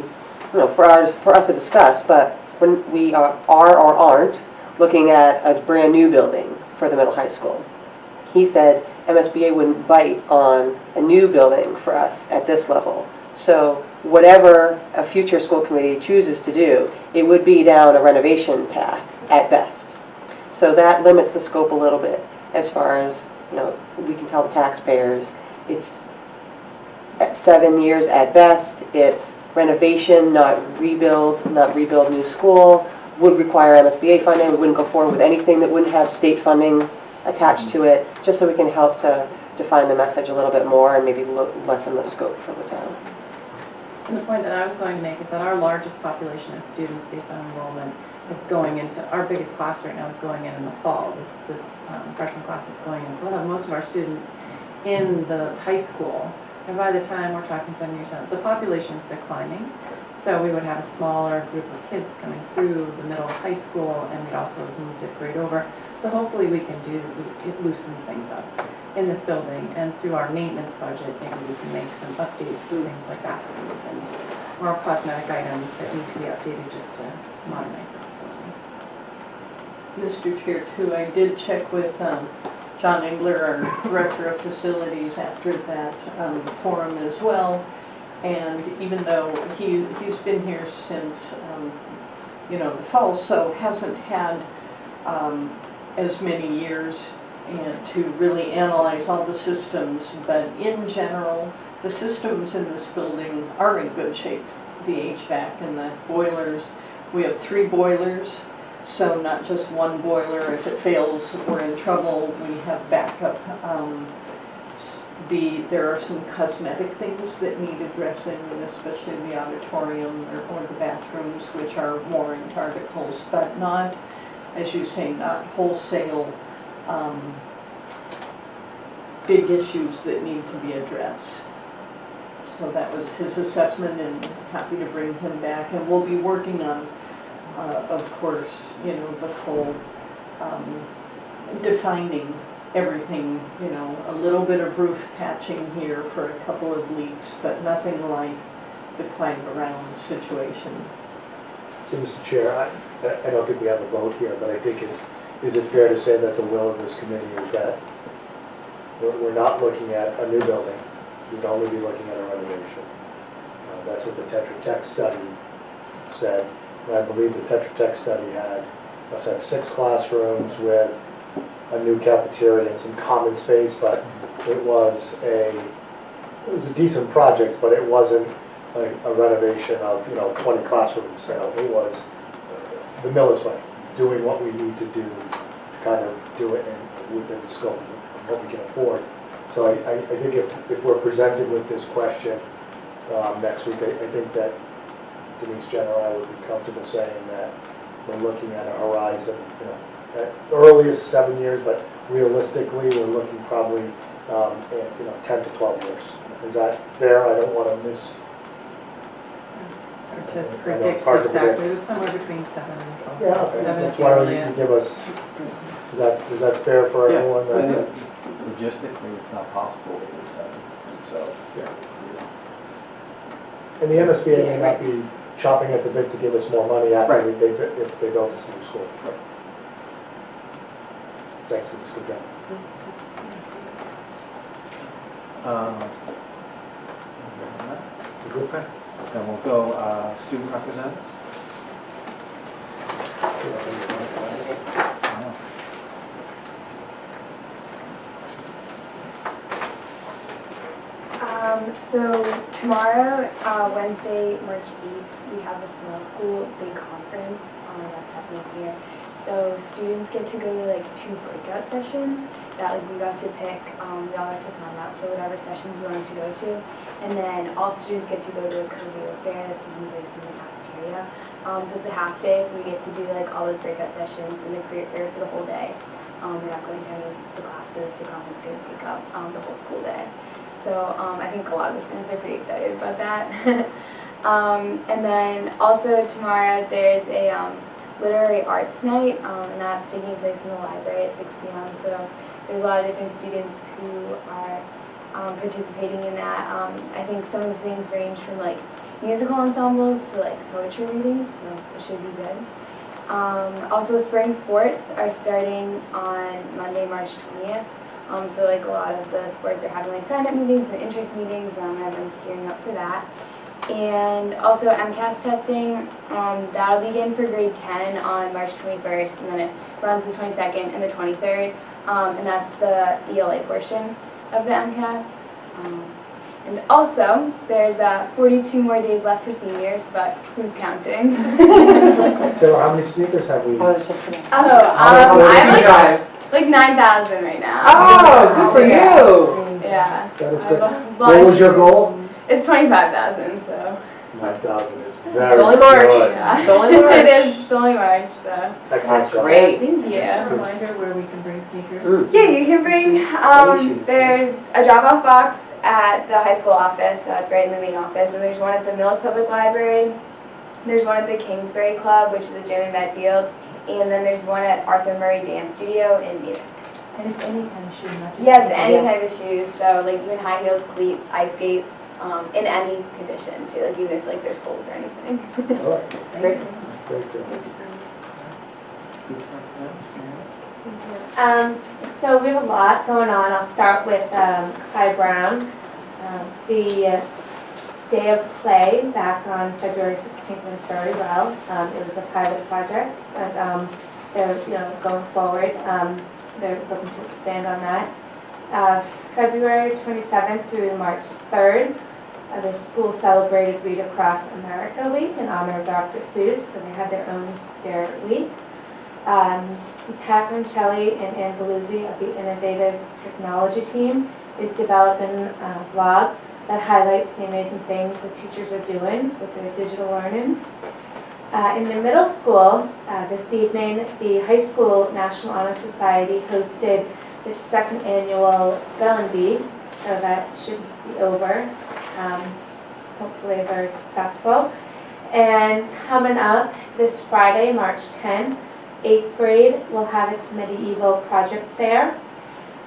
for us to discuss, but when we are or aren't looking at a brand new building for the middle high school. He said MSBA wouldn't bite on a new building for us at this level. So whatever a future school committee chooses to do, it would be down a renovation path at best. So that limits the scope a little bit as far as, we can tell the taxpayers it's at 7 years at best. It's renovation, not rebuild new school, would require MSBA funding. We wouldn't go forward with anything that wouldn't have state funding attached to it, just so we can help to define the message a little bit more and maybe lessen the scope for the town. And the point that I was going to make is that our largest population of students based on enrollment is going into, our biggest class right now is going in the fall, this freshman class that's going in. So we'll have most of our students in the high school, and by the time we're talking 7 years down, the population is declining. So we would have a smaller group of kids coming through the middle of high school, and we'd also move 5th grade over. So hopefully we can it loosens things up in this building, and through our maintenance budget, maybe we can make some updates to things like bathrooms and more cosmetic items that need to be updated just to modernize the facility. Mr. Chair, too, I did check with John Engler, our Director of Facilities, after that forum as well. And even though he's been here since, the fall, so hasn't had as many years and to really analyze all the systems, but in general, the systems in this building are in good shape. The HVAC and the boilers, we have 3 boilers, so not just one boiler. If it fails, we're in trouble. We have backup. There are some cosmetic things that need addressing, and especially the auditorium or the bathrooms, which are warrant articles, but not, as you say, not wholesale big issues that need to be addressed. So that was his assessment, and happy to bring him back. And we'll be working on, of course, the full defining everything, a little bit of roof patching here for a couple of leaks, but nothing like the climb around situation. So, Mr. Chair, I don't think we have a vote here, but I think is it fair to say that the will of this committee is that we're not looking at a new building, we'd only be looking at a renovation. That's what the Tetra Tech study said, and I believe the Tetra Tech study had 6 classrooms with a new cafeteria and some common space, but it was a decent project, but it wasn't a renovation of 20 classrooms. It was the Millis way, doing what we need to do to kind of do it within the scope of what we can afford. So I think if we're presented with this question next week, I think that Denise Jenner and I would be comfortable saying that we're looking at a horizon, at earliest 7 years, but realistically we're looking probably at 10 to 12 years. Is that fair? I don't want to miss. It's hard to it's predict hard to exactly. predict. It's somewhere between 7 and 12. Yeah, okay. 7 That's at why the don't you earliest. give us, is that fair for Yeah. everyone? I think logistically, it's not possible to do 7. so. Yeah. And the MSBA may not be chopping at the bit to give us more money after Right. if they build this new school. Thanks, it's a good job. Okay, then we'll go student representative. So tomorrow, Wednesday, March 8th, we have a small school big conference that's happening here. So students get to go to like 2 breakout sessions that like we got to pick. We all got to sign up for whatever sessions we wanted to go to. And then all students get to go to a career fair that's taking place in the cafeteria. So it's a half day, so we get to do like all those breakout sessions in the career fair for the whole day. We're not going to any of the classes. The conference is going to take up the whole school day. So I think a lot of the students are pretty excited about that. And then also tomorrow there's a literary arts night, and that's taking place in the library at 6 p.m. So there's a lot of different students who are participating in that. I think some of the things range from like musical ensembles to like poetry readings, so it should be good. Also spring sports are starting on Monday, March 20th. So like a lot of the sports are having like sign-up meetings and interest meetings, everyone's gearing up for that. And also MCAS testing, that'll begin for grade 10 on March 21st, and then it runs the 22nd and the 23rd, and that's the ELA portion of the MCAS. And also, there's 42 more days left for seniors, but who's counting? So how many sneakers have we? I have like 9,000 right now. Oh, good for you. Yeah. That is I great. bought What was your goal? It's 25,000, so. 9,000 is It's very only March. good. Yeah. It's only March. It is, it's only March, so. Excellent That's job. great. Thank Just a you. reminder where we can bring sneakers. Yeah, you can bring, there's a drop-off box at the high school office, so it's right in the main office, and there's one at the Millis Public Library. There's one at the Kingsbury Club, which is a gym in Medfield, and then there's one at Arthur Murray Dance Studio in Munich. And it's any kind of shoe, not just. Yeah, it's any Yeah. type of shoes, so like even high heels, cleats, ice skates, in any condition too, like even if like there's holes or anything. All right, Great. very good. So we have a lot going on. I'll start with Kai Brown. The day of play back on February 16th went very well. It was a pilot project, but they're going forward. They're looking to expand on that. February 27th through March 3rd, the school celebrated Read Across America Week in honor of Dr. Seuss, so they had their own Spirit Week. Pat Roncelli and Ann Galuzzi of the Innovative Technology Team is developing a blog that highlights the amazing things the teachers are doing with their digital learning. In the middle school, this evening, the High School National Honor Society hosted its 2nd annual spelling bee, so that should be over. Hopefully very successful. And coming up this Friday, March 10th, 8th grade will have its medieval project fair.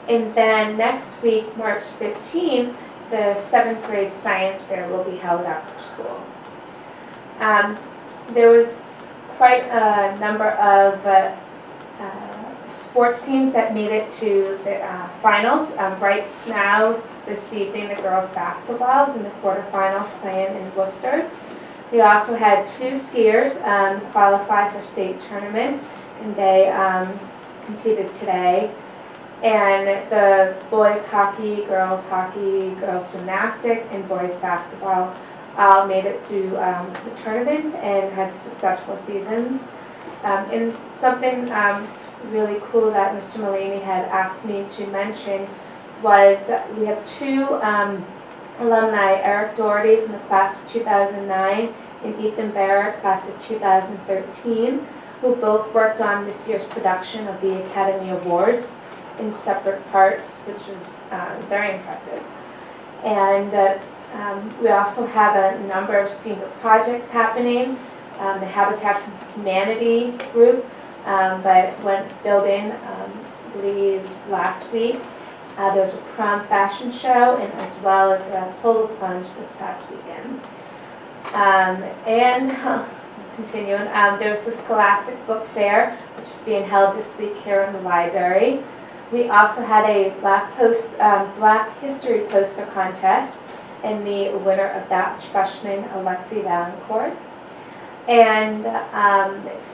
And then next week, March 15th, the 7th grade science fair will be held after school. There was quite a number of sports teams that made it to the finals. Right now, this evening, the girls' basketball is in the quarterfinals playing in Worcester. We also had 2 skiers qualify for state tournament, and they competed today. And the boys hockey, girls gymnastic, and boys basketball all made it through the tournament and had successful seasons. And something really cool that Mr. Mulaney had asked me to mention was we have 2 alumni, Eric Doherty from the class of 2009 and Ethan Barrett, class of 2013, who both worked on this year's production of the Academy Awards in separate parts, which was very impressive. And we also have a number of senior projects happening. The Habitat for Humanity group that went building, I believe, last week. There was a prom fashion show and as well as a polo plunge this past weekend. Continuing, there's the Scholastic Book Fair, which is being held this week here in the library. We also had a Black History poster contest, and the winner of that was freshman Alexi Valancourt. And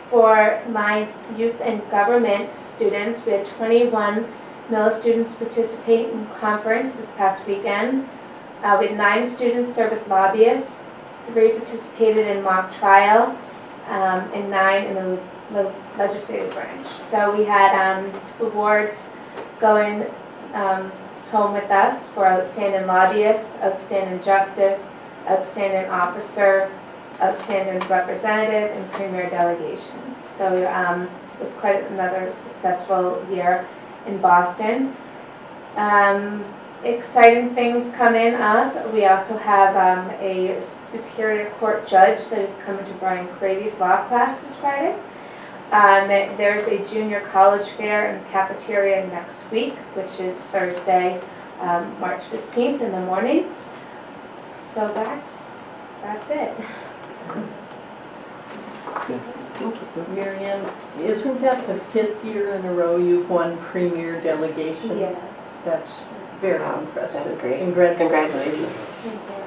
for my youth and government students, we had 21 Millis students participate in conference this past weekend. We had 9 students serve as lobbyists, 3 participated in mock trial, and 9 in the legislative branch. So we had awards going home with us for outstanding lobbyist, outstanding justice, outstanding officer, outstanding representative, and premier delegation. So it was quite another successful year in Boston. Exciting things coming up. We also have a Superior Court judge that is coming to Brian Crady's law class this Friday. There's a junior college fair in the cafeteria next week, which is Thursday, March 16th in the morning. So that's it. Marianne, isn't that the 5th year in a row you've won Premier Delegation? Yeah. That's very impressive. That's great. Congratulations. Thank you.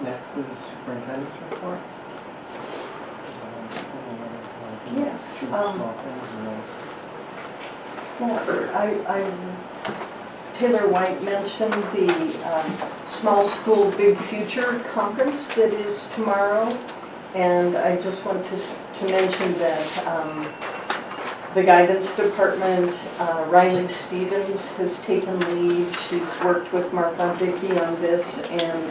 Next is superintendent's report. Yes, Small things and then- Taylor White mentioned the Small School Big Future Conference that is tomorrow, and I just want to mention that the guidance department, Riley Stevens has taken lead. She's worked with Mark Vicky on this and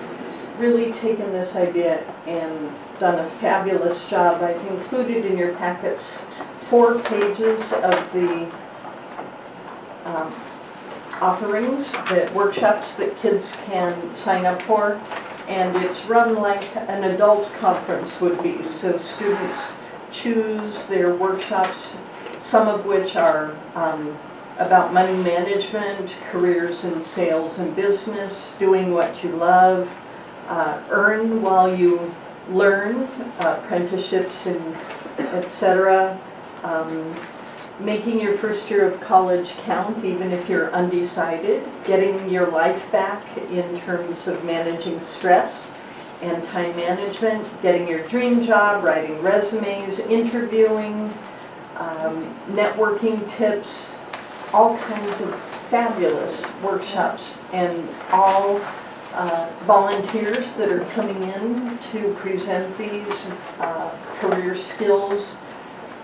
really taken this idea and done a fabulous job. I've included in your packets 4 pages of the offerings, the workshops that kids can sign up for, and it's run like an adult conference would be. So students choose their workshops, some of which are about money management, careers in sales and business, doing what you love, earn while you learn, apprenticeships and etc. Making your first year of college count even if you're undecided, getting your life back in terms of managing stress and time management, getting your dream job, writing resumes, interviewing, networking tips, all kinds of fabulous workshops, and all volunteers that are coming in to present these career skills,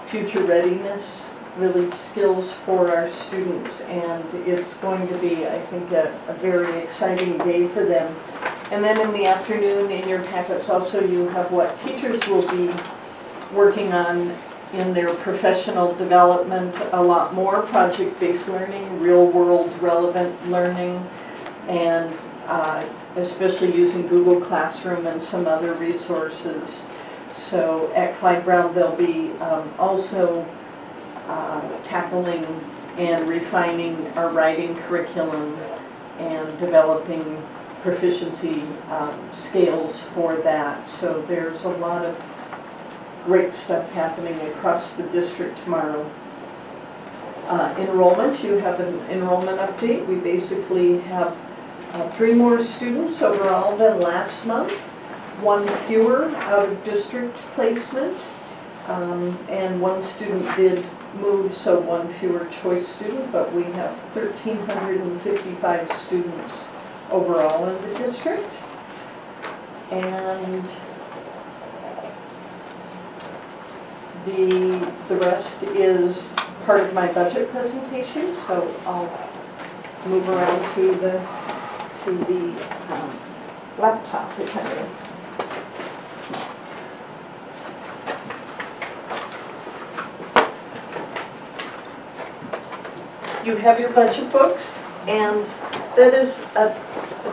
future readiness, really skills for our students, and it's going to be, I think, a very exciting day for them. And then in the afternoon, in your packets also, you have what teachers will be working on in their professional development, a lot more project-based learning, real-world relevant learning, and especially using Google Classroom and some other resources. So at Clyde Brown, they'll be also tackling and refining our writing curriculum and developing proficiency scales for that. So there's a lot of great stuff happening across the district tomorrow. Enrollment, you have an enrollment update. We basically have 3 more students overall than last month, 1 fewer out of district placement, and 1 student did move, so 1 fewer choice student, but we have 1,355 students overall in the district. And the rest is part of my budget presentation, so I'll move around to the laptop if I may. You have your budget books, and that is a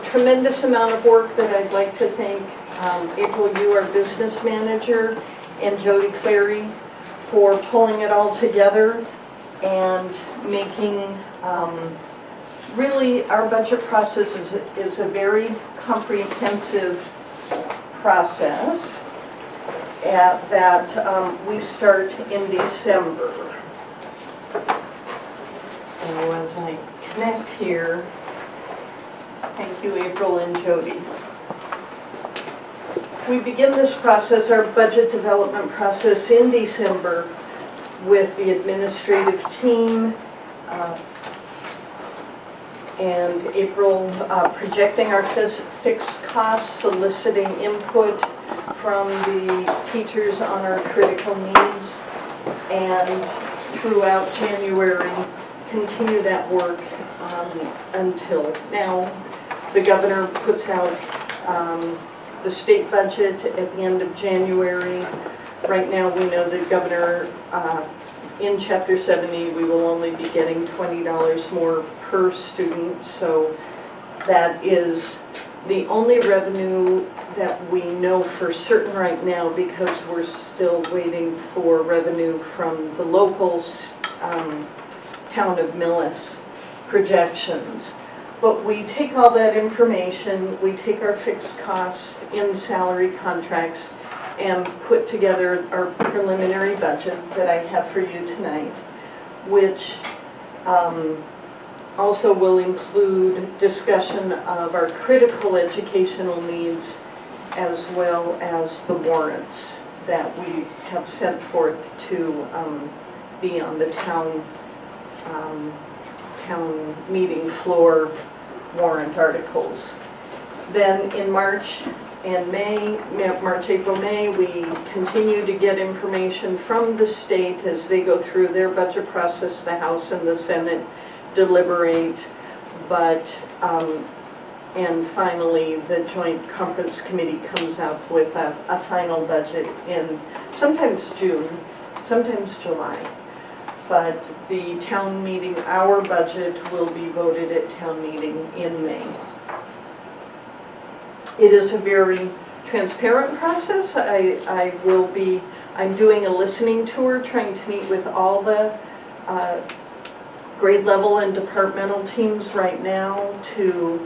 tremendous amount of work that I'd like to thank April, you, our business manager, and Jody Clary for pulling it all together. and making, really, our budget process is a very comprehensive process that we start in December. So as I connect here, thank you, April and Jody. We begin this process, our budget development process, in December with the administrative team and April projecting our fixed costs, soliciting input from the teachers on our critical needs, and throughout January continue that work until now. The governor puts out the state budget at the end of January. Right now we know the governor in Chapter 70 we will only be getting $20 more per student, so that is the only revenue that we know for certain right now, because we're still waiting for revenue from the local town of Millis projections. But we take all that information, we take our fixed costs in salary contracts and put together our preliminary budget that I have for you tonight, which also will include discussion of our critical educational needs as well as the warrants that we have sent forth to be on the town meeting floor warrant articles. Then in March and May, March, April, May, we continue to get information from the state as they go through their budget process. The House and the Senate deliberate, but and finally the Joint Conference Committee comes up with a final budget in sometimes June, sometimes July. But the town meeting, our budget will be voted at town meeting in May. It is a very transparent process. I'm doing a listening tour, trying to meet with all the grade level and departmental teams right now to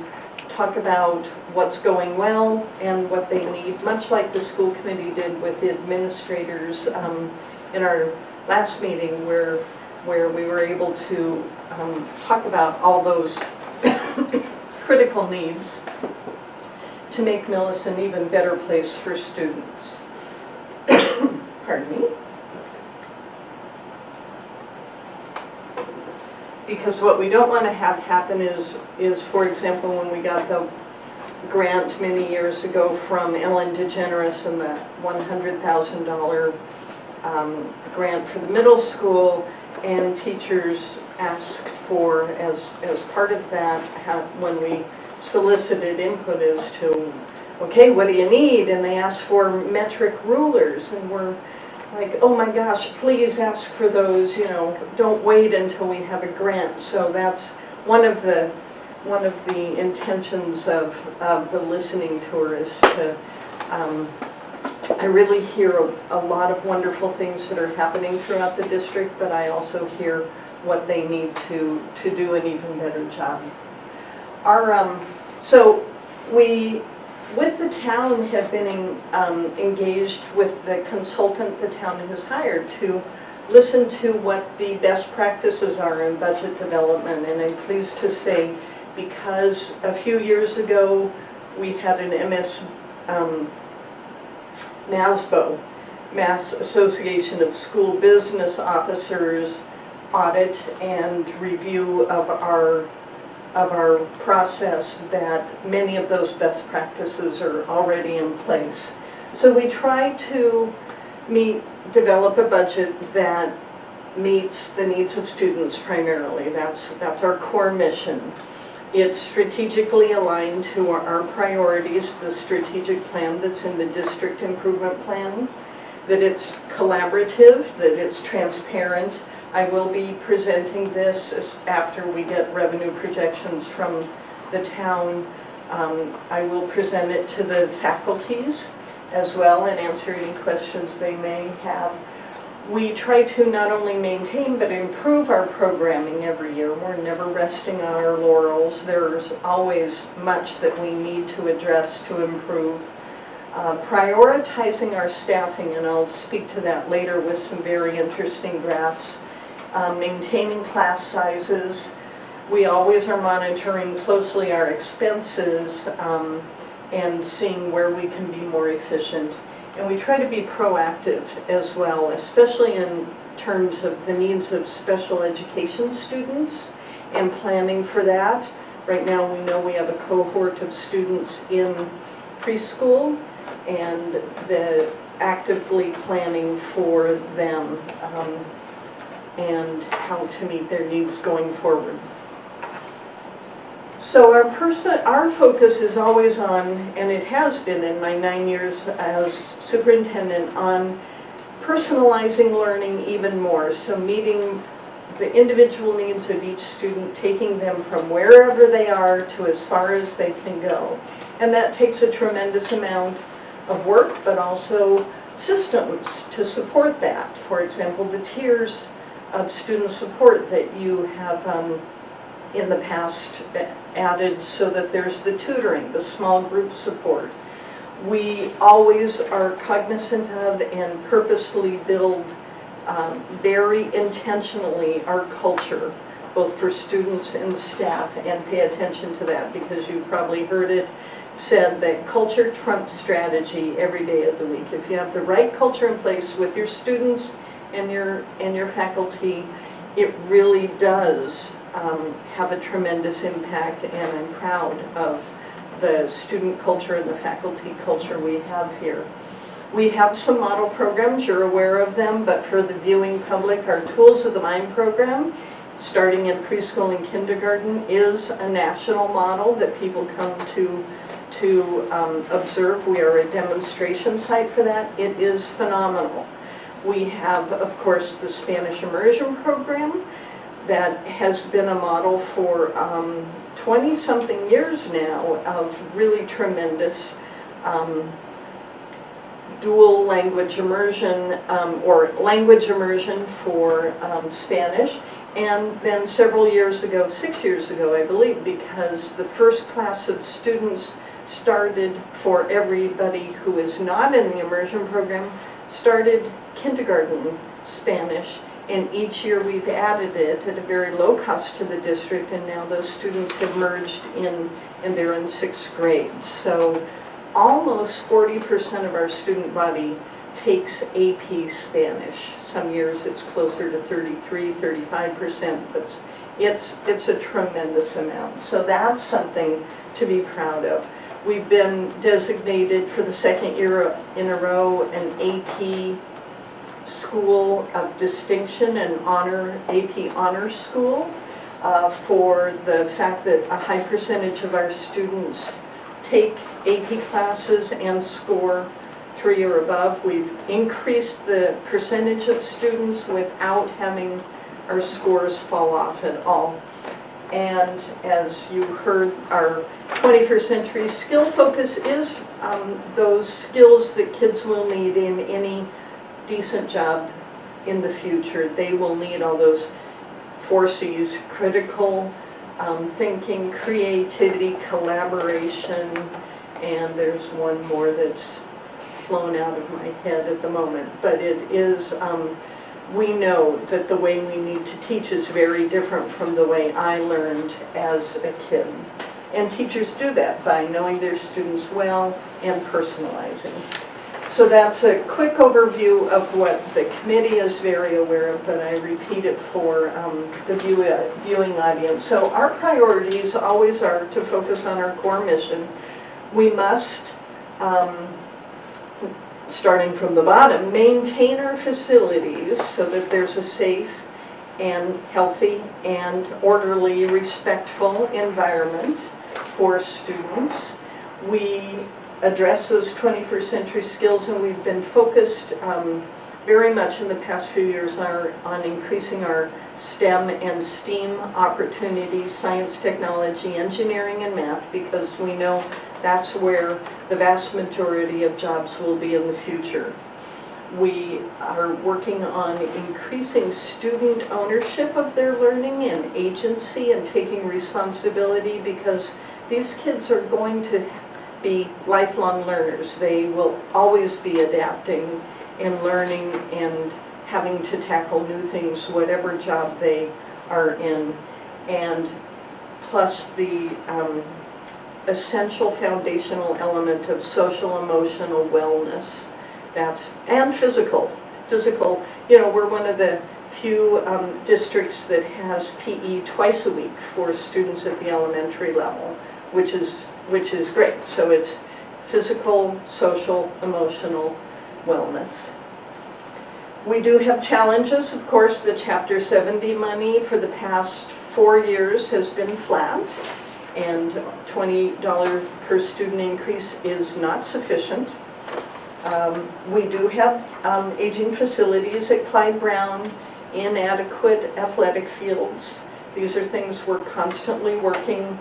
talk about what's going well and what they need, much like the school committee did with the administrators in our last meeting, where we were able to talk about all those critical needs to make Millis an even better place for students. Pardon me. Because what we don't want to have happen is for example, when we got the grant many years ago from Ellen DeGeneres and the $100,000 grant for the middle school, and teachers asked for, as part of that, when we solicited input as to, okay, what do you need? And they asked for metric rulers, and we're like, oh my gosh, please ask for those, don't wait until we have a grant. So that's one of the intentions of the listening tour is to, I really hear a lot of wonderful things that are happening throughout the district, but I also hear what they need to do an even better job. So we, with the town, have been engaged with the consultant the town has hired to listen to what the best practices are in budget development. And I'm pleased to say, because a few years ago we had an MASBO, Mass Association of School Business Officers, audit and review of our process, that many of those best practices are already in place. So we try to develop a budget that meets the needs of students primarily. That's our core mission. It's strategically aligned to our priorities, the strategic plan that's in the district improvement plan, that it's collaborative, that it's transparent. I will be presenting this after we get revenue projections from the town. I will present it to the faculties as well and answer any questions they may have. We try to not only maintain but improve our programming every year. We're never resting on our laurels. There's always much that we need to address to improve. Prioritizing our staffing, and I'll speak to that later with some very interesting graphs. Maintaining class sizes. We always are monitoring closely our expenses and seeing where we can be more efficient. And we try to be proactive as well, especially in terms of the needs of special education students and planning for that. Right now we know we have a cohort of students in preschool and the actively planning for them and how to meet their needs going forward. So our focus is always on, and it has been in my 9 years as superintendent, on personalizing learning even more. So meeting the individual needs of each student, taking them from wherever they are to as far as they can go. And that takes a tremendous amount of work, but also systems to support that. For example, the tiers of student support that you have in the past added, so that there's the tutoring, the small group support. We always are cognizant of and purposely build very intentionally our culture, both for students and staff, and pay attention to that, because you've probably heard it said that culture trumps strategy every day of the week. If you have the right culture in place with your students and your faculty, it really does have a tremendous impact, and I'm proud of the student culture and the faculty culture we have here. We have some model programs, you're aware of them, but for the viewing public, our Tools of the Mind program, starting in preschool and kindergarten, is a national model that people come to observe. We are a demonstration site for that. It is phenomenal. We have, of course, the Spanish immersion program that has been a model for 20-something years now of really tremendous dual language immersion or language immersion for Spanish. And then several years ago, 6 years ago, I believe, because the first class of students started for everybody who is not in the immersion program, started kindergarten Spanish. And each year we've added it at a very low cost to the district, and now those students have merged in and they're in 6th grade. So almost 40% of our student body takes AP Spanish. Some years it's closer to 33, 35%, but it's a tremendous amount. So that's something to be proud of. We've been designated for the 2nd year in a row an AP School of Distinction and Honor, AP Honors School, for the fact that a high percentage of our students take AP classes and score 3 or above. We've increased the percentage of students without having our scores fall off at all. And as you heard, our 21st century skill focus is those skills that kids will need in any decent job in the future. They will need all those 4 C's: critical thinking, creativity, collaboration, and there's one more that's flown out of my head at the moment. But it is, we know that the way we need to teach is very different from the way I learned as a kid. And teachers do that by knowing their students well and personalizing. So that's a quick overview of what the committee is very aware of, but I repeat it for the viewing audience. So our priorities always are to focus on our core mission. We must, starting from the bottom, maintain our facilities so that there's a safe and healthy and orderly, respectful environment for students. We address those 21st century skills, and we've been focused very much in the past few years on increasing our STEM and STEAM opportunities, science, technology, engineering, and math, because we know that's where the vast majority of jobs will be in the future. We are working on increasing student ownership of their learning and agency and taking responsibility, because these kids are going to be lifelong learners. They will always be adapting and learning and having to tackle new things, whatever job they are in. And plus the essential foundational element of social emotional wellness. And physical. You know, we're one of the few districts that has PE twice a week for students at the elementary level, which is great. So it's physical, social, emotional wellness. We do have challenges. Of course, the Chapter 70 money for the past 4 years has been flat, and $20 per student increase is not sufficient. We do have aging facilities at Clyde Brown, inadequate athletic fields. These are things we're constantly working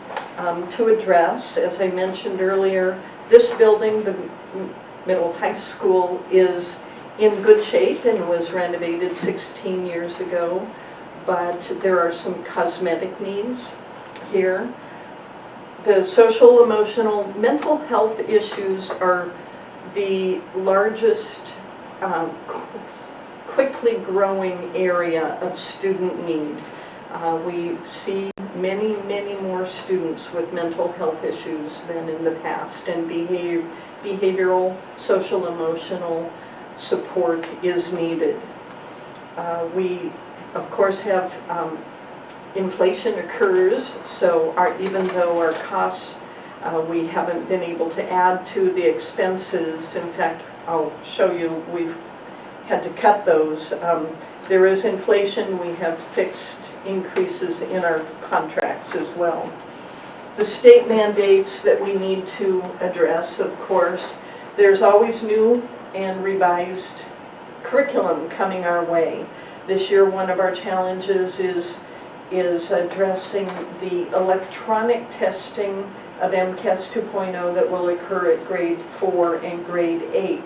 to address. As I mentioned earlier, this building, the middle high school, is in good shape and was renovated 16 years ago, but there are some cosmetic needs here. The social, emotional, mental health issues are the largest, quickly growing area of student need. We see many, many more students with mental health issues than in the past, and behavioral, social, emotional support is needed. We, of course, have inflation occurs, so even though our costs, we haven't been able to add to the expenses. In fact, I'll show you, we've had to cut those. There is inflation. We have fixed increases in our contracts as well. The state mandates that we need to address, of course. There's always new and revised curriculum coming our way. This year, one of our challenges is addressing the electronic testing of MCAS 2.0 that will occur at grade 4 and grade 8.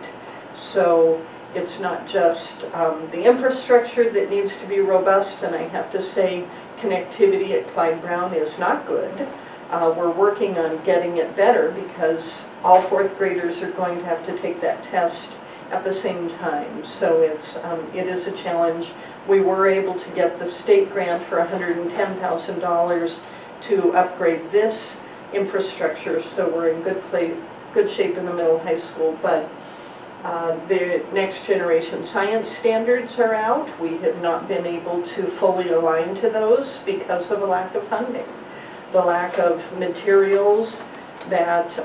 So it's not just the infrastructure that needs to be robust, and I have to say connectivity at Clyde Brown is not good. We're working on getting it better, because all 4th graders are going to have to take that test at the same time. So it is a challenge. We were able to get the state grant for $110,000 to upgrade this infrastructure, so we're in good shape in the middle high school. But the next generation science standards are out. We have not been able to fully align to those because of a lack of funding. The lack of materials that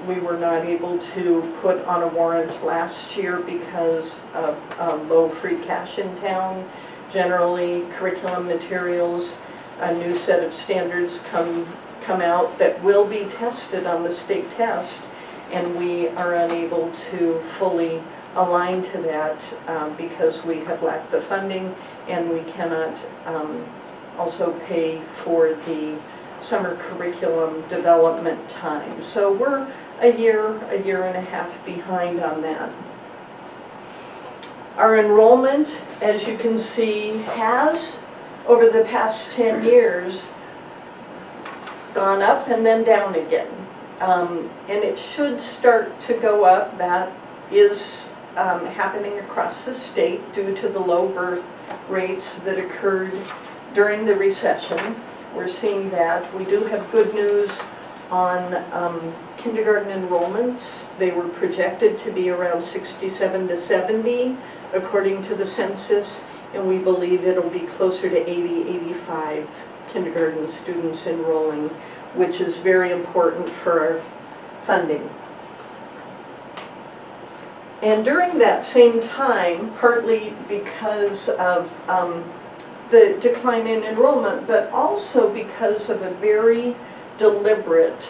we were not able to put on a warrant last year because of low free cash in town. Generally, curriculum materials, a new set of standards come out that will be tested on the state test, and we are unable to fully align to that because we have lacked the funding, and we cannot also pay for the summer curriculum development time. So we're a year and a half behind on that. Our enrollment, as you can see, has, over the past 10 years, gone up and then down again. And it should start to go up. That is happening across the state due to the low birth rates that occurred during the recession. We're seeing that. We do have good news on kindergarten enrollments. They were projected to be around 67 to 70 according to the census, and we believe it'll be closer to 80, 85 kindergarten students enrolling, which is very important for our funding. And during that same time, partly because of the decline in enrollment, but also because of a very deliberate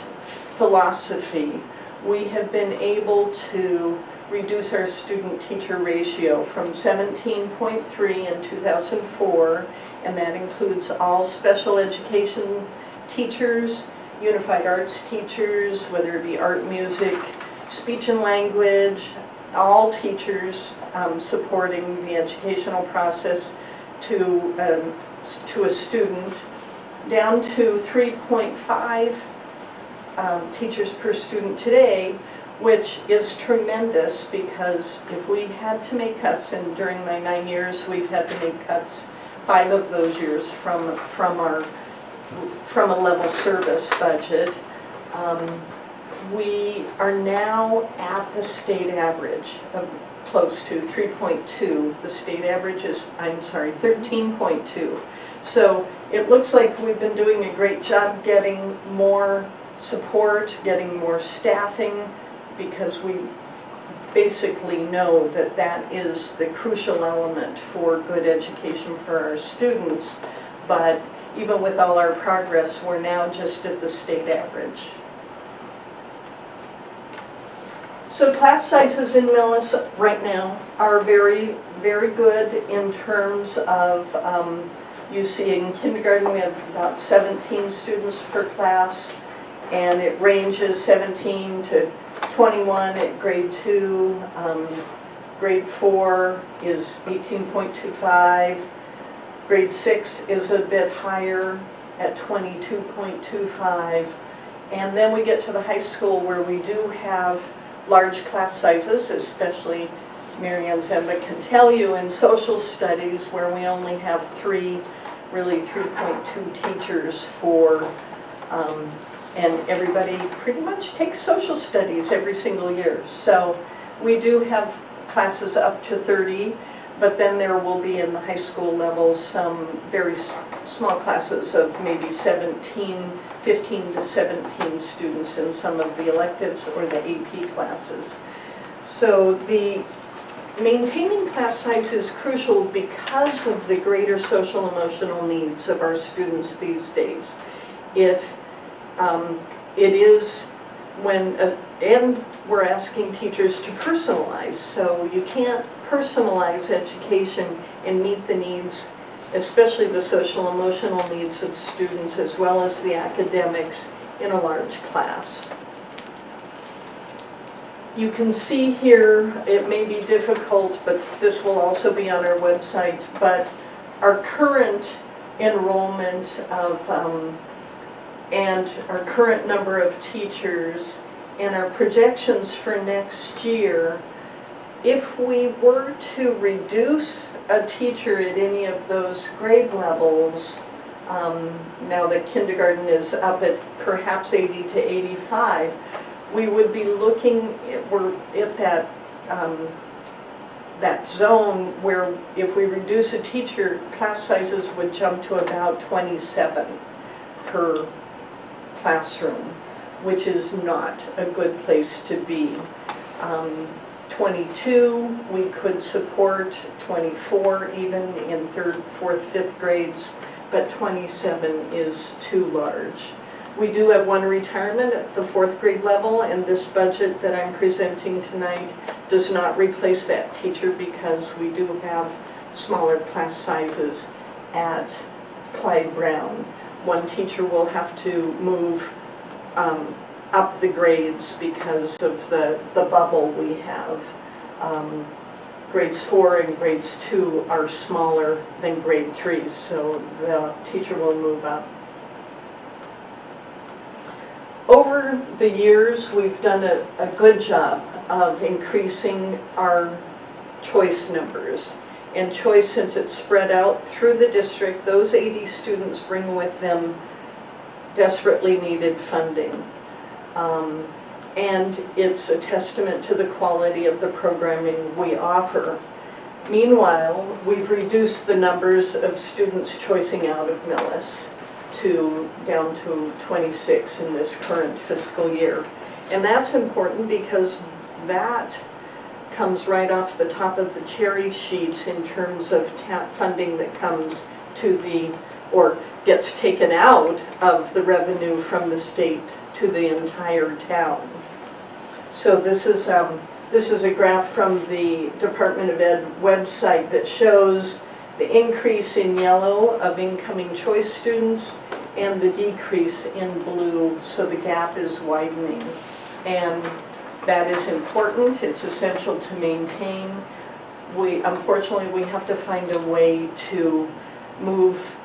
philosophy, we have been able to reduce our student-teacher ratio from 17.3 in 2004, and that includes all special education teachers, unified arts teachers, whether it be art, music, speech and language, all teachers supporting the educational process to a student, down to 3.5 teachers per student today, which is tremendous, because if we had to make cuts, and during my 9 years we've had to make cuts 5 of those years from a level service budget, we are now at the state average of close to 3.2. The state average is, 13.2. So it looks like we've been doing a great job getting more support, getting more staffing, because we basically know that that is the crucial element for good education for our students. But even with all our progress, we're now just at the state average. So class sizes in Millis right now are very, very good in terms of, you see in kindergarten we have about 17 students per class, and it ranges 17 to 21 at grade 2. Grade 4 is 18.25. Grade 6 is a bit higher at 22.25. And then we get to the high school where we do have large class sizes, especially Marianne Zemba can tell you in social studies, where we only have 3.2 teachers for, and everybody pretty much takes social studies every single year. So we do have classes up to 30, but then there will be in the high school level some very small classes of maybe 15 to 17 students in some of the electives or the AP classes. So the maintaining class size is crucial because of the greater social emotional needs of our students these days. If it is when, and we're asking teachers to personalize, so you can't personalize education and meet the needs, especially the social emotional needs of students as well as the academics in a large class. You can see here, it may be difficult, but this will also be on our website, but our current enrollment of, and our current number of teachers and our projections for next year. If we were to reduce a teacher at any of those grade levels, now that kindergarten is up at perhaps 80 to 85, we would be looking, we're at that, that zone where if we reduce a teacher, class sizes would jump to about 27 per classroom, which is not a good place to be. 22, we could support 24 even in 3rd, 4th, 5th grades, but 27 is too large. We do have one retirement at the 4th grade level, and this budget that I'm presenting tonight does not replace that teacher because we do have smaller class sizes at Clyde Brown. One teacher will have to move up the grades because of the bubble we have. Grades 4 and grades 2 are smaller than grade 3, so the teacher will move up. Over the years, we've done a good job of increasing our choice numbers. And choice, since it's spread out through the district, those 80 students bring with them desperately needed funding. And it's a testament to the quality of the programming we offer. Meanwhile, we've reduced the numbers of students choicing out of Millis down to 26 in this current fiscal year. And that's important because that comes right off the top of the cherry sheets in terms of funding that comes to the, or gets taken out of the revenue from the state to the entire town. So this is a graph from the Department of Ed website that shows the increase in yellow of incoming choice students and the decrease in blue, so the gap is widening. And That is important, it's essential to maintain. Unfortunately, we have to find a way to move.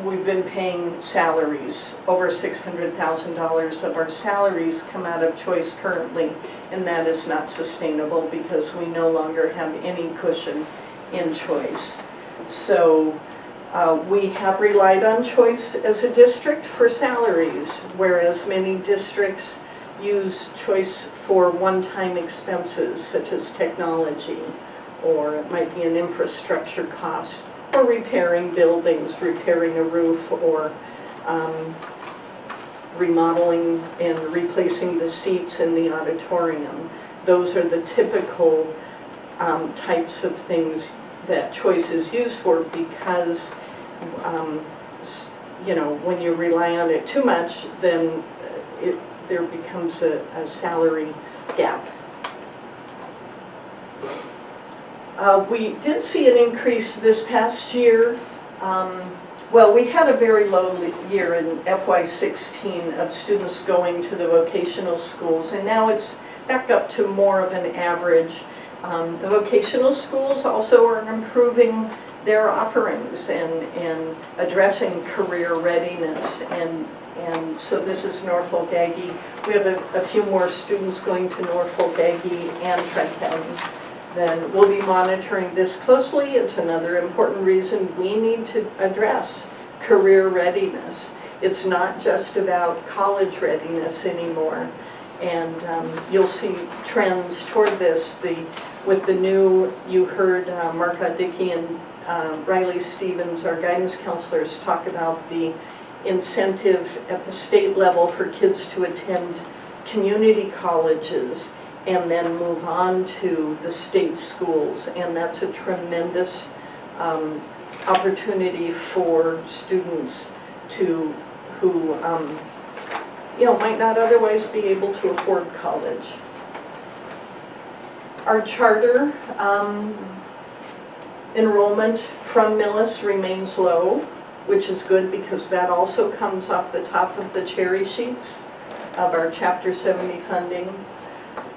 We've been paying salaries. Over $600,000 of our salaries come out of choice currently, and that is not sustainable because we no longer have any cushion in choice. So we have relied on choice as a district for salaries, whereas many districts use choice for one-time expenses such as technology, or it might be an infrastructure cost, or repairing buildings, repairing a roof, or remodeling and replacing the seats in the auditorium. Those are the typical types of things that choice is used for, because you know, when you rely on it too much, then there becomes a salary gap. We did see an increase this past year. Well, we had a very low year in FY16 of students going to the vocational schools, and now it's back up to more of an average. The vocational schools also are improving their offerings and addressing career readiness, and so this is Norfolk Aggie. We have a few more students going to Norfolk Aggie and Tri-County. Then we'll be monitoring this closely. It's another important reason we need to address career readiness. It's not just about college readiness anymore, and you'll see trends toward this. With the new, you heard Mark Dickey and Riley Stevens, our guidance counselors, talk about the incentive at the state level for kids to attend community colleges and then move on to the state schools, and that's a tremendous opportunity for students who you know, might not otherwise be able to afford college. Our charter enrollment from Millis remains low, which is good because that also comes off the top of the cherry sheets of our Chapter 70 funding.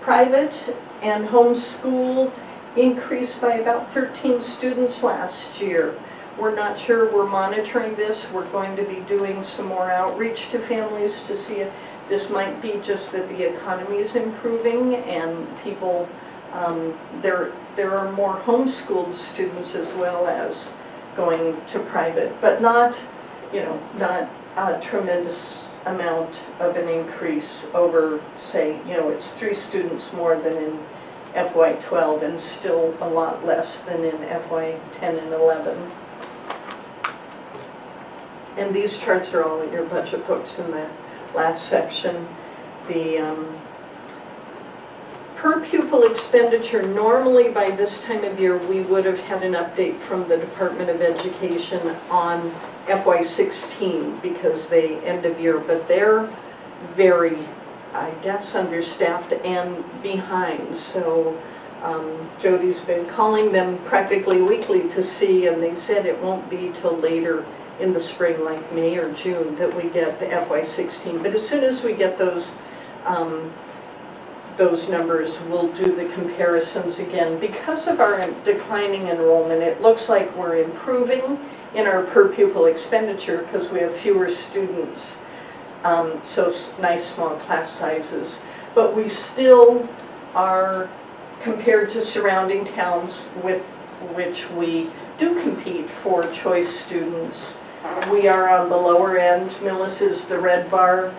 Private and homeschool increased by about 13 students last year. We're not sure, we're monitoring this. We're going to be doing some more outreach to families to see if this might be just that the economy is improving and people, there are more homeschooled students as well as going to private, but not, you know, not a tremendous amount of an increase over, say, you know, it's 3 students more than in FY12 and still a lot less than in FY10 and 11. And these charts are all in your budget books in the last section. The per pupil expenditure, normally by this time of year we would have had an update from the Department of Education on FY16 because they end of year, but they're very, I guess, understaffed and behind. So Jody's been calling them practically weekly to see, and they said it won't be till later in the spring, like May or June, that we get the FY16. But as soon as we get those numbers, we'll do the comparisons again. Because of our declining enrollment, it looks like we're improving in our per pupil expenditure because we have fewer students, so nice small class sizes. But we still are, compared to surrounding towns with which we do compete for choice students, we are on the lower end. Millis is the red bar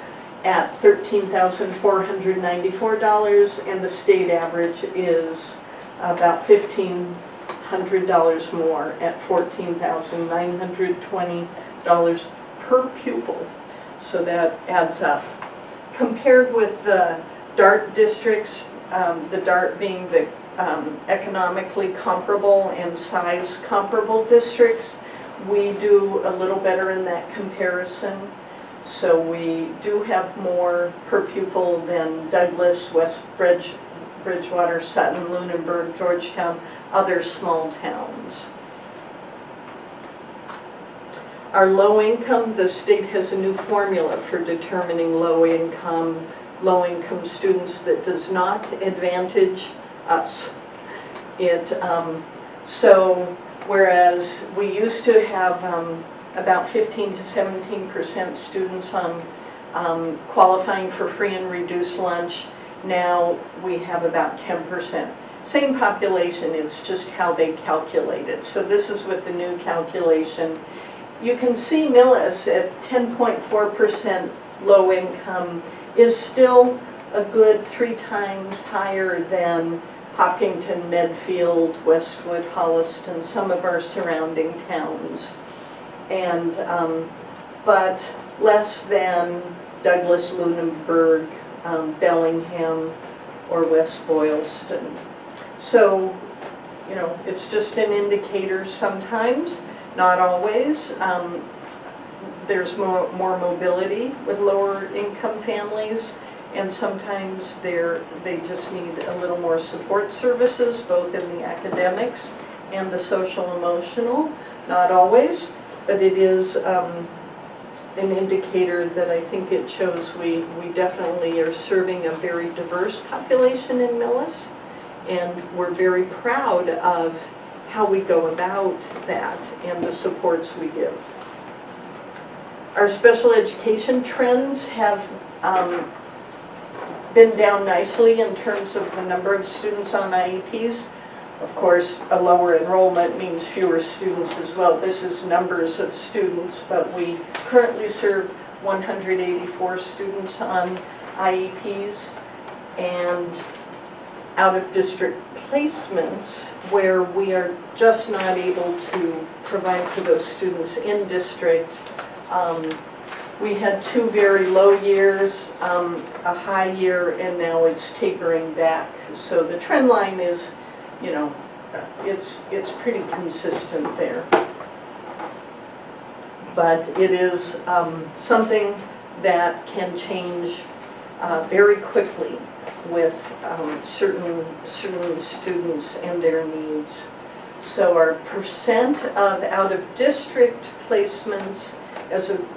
at $13,494, and the state average is about $1,500 more at $14,920 per pupil. So that adds up. Compared with the DART districts, the DART being the economically comparable and size comparable districts, we do a little better in that comparison. So we do have more per pupil than Douglas, West Bridgewater, Sutton, Lunenburg, Georgetown, other small towns. Our low income, the state has a new formula for determining low income. low-income students that does not advantage us. So whereas we used to have about 15 to 17% students on qualifying for free and reduced lunch, now we have about 10%. Same population, it's just how they calculate it. So this is with the new calculation. You can see Millis at 10.4% low income is still a good 3 times higher than Hopkinton, Medfield, Westwood, Holliston, some of our surrounding towns. And, but less than Douglas, Lunenburg, Bellingham, or West Boylston. So, you know, it's just an indicator sometimes, not always. There's more mobility with lower income families, and sometimes they just need a little more support services, both in the academics and the social emotional. Not always, but it is an indicator that I think it shows we definitely are serving a very diverse population in Millis, and we're very proud of how we go about that and the supports we give. Our special education trends have been down nicely in terms of the number of students on IEPs. Of course, a lower enrollment means fewer students as well. This is numbers of students, but we currently serve 184 students on IEPs, and out-of-district placements where we are just not able to provide for those students in district. We had 2 very low years, a high year, and now it's tapering back. So the trend line is, you know, it's pretty consistent there. But it is something that can change very quickly with certain students and their needs. So our percent of out-of-district placements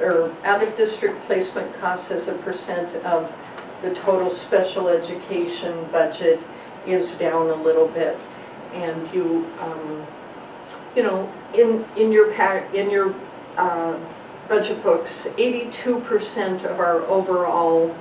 or out-of-district placement costs as a percent of the total special education budget is down a little bit. And you know, in your budget books, 82% of our overall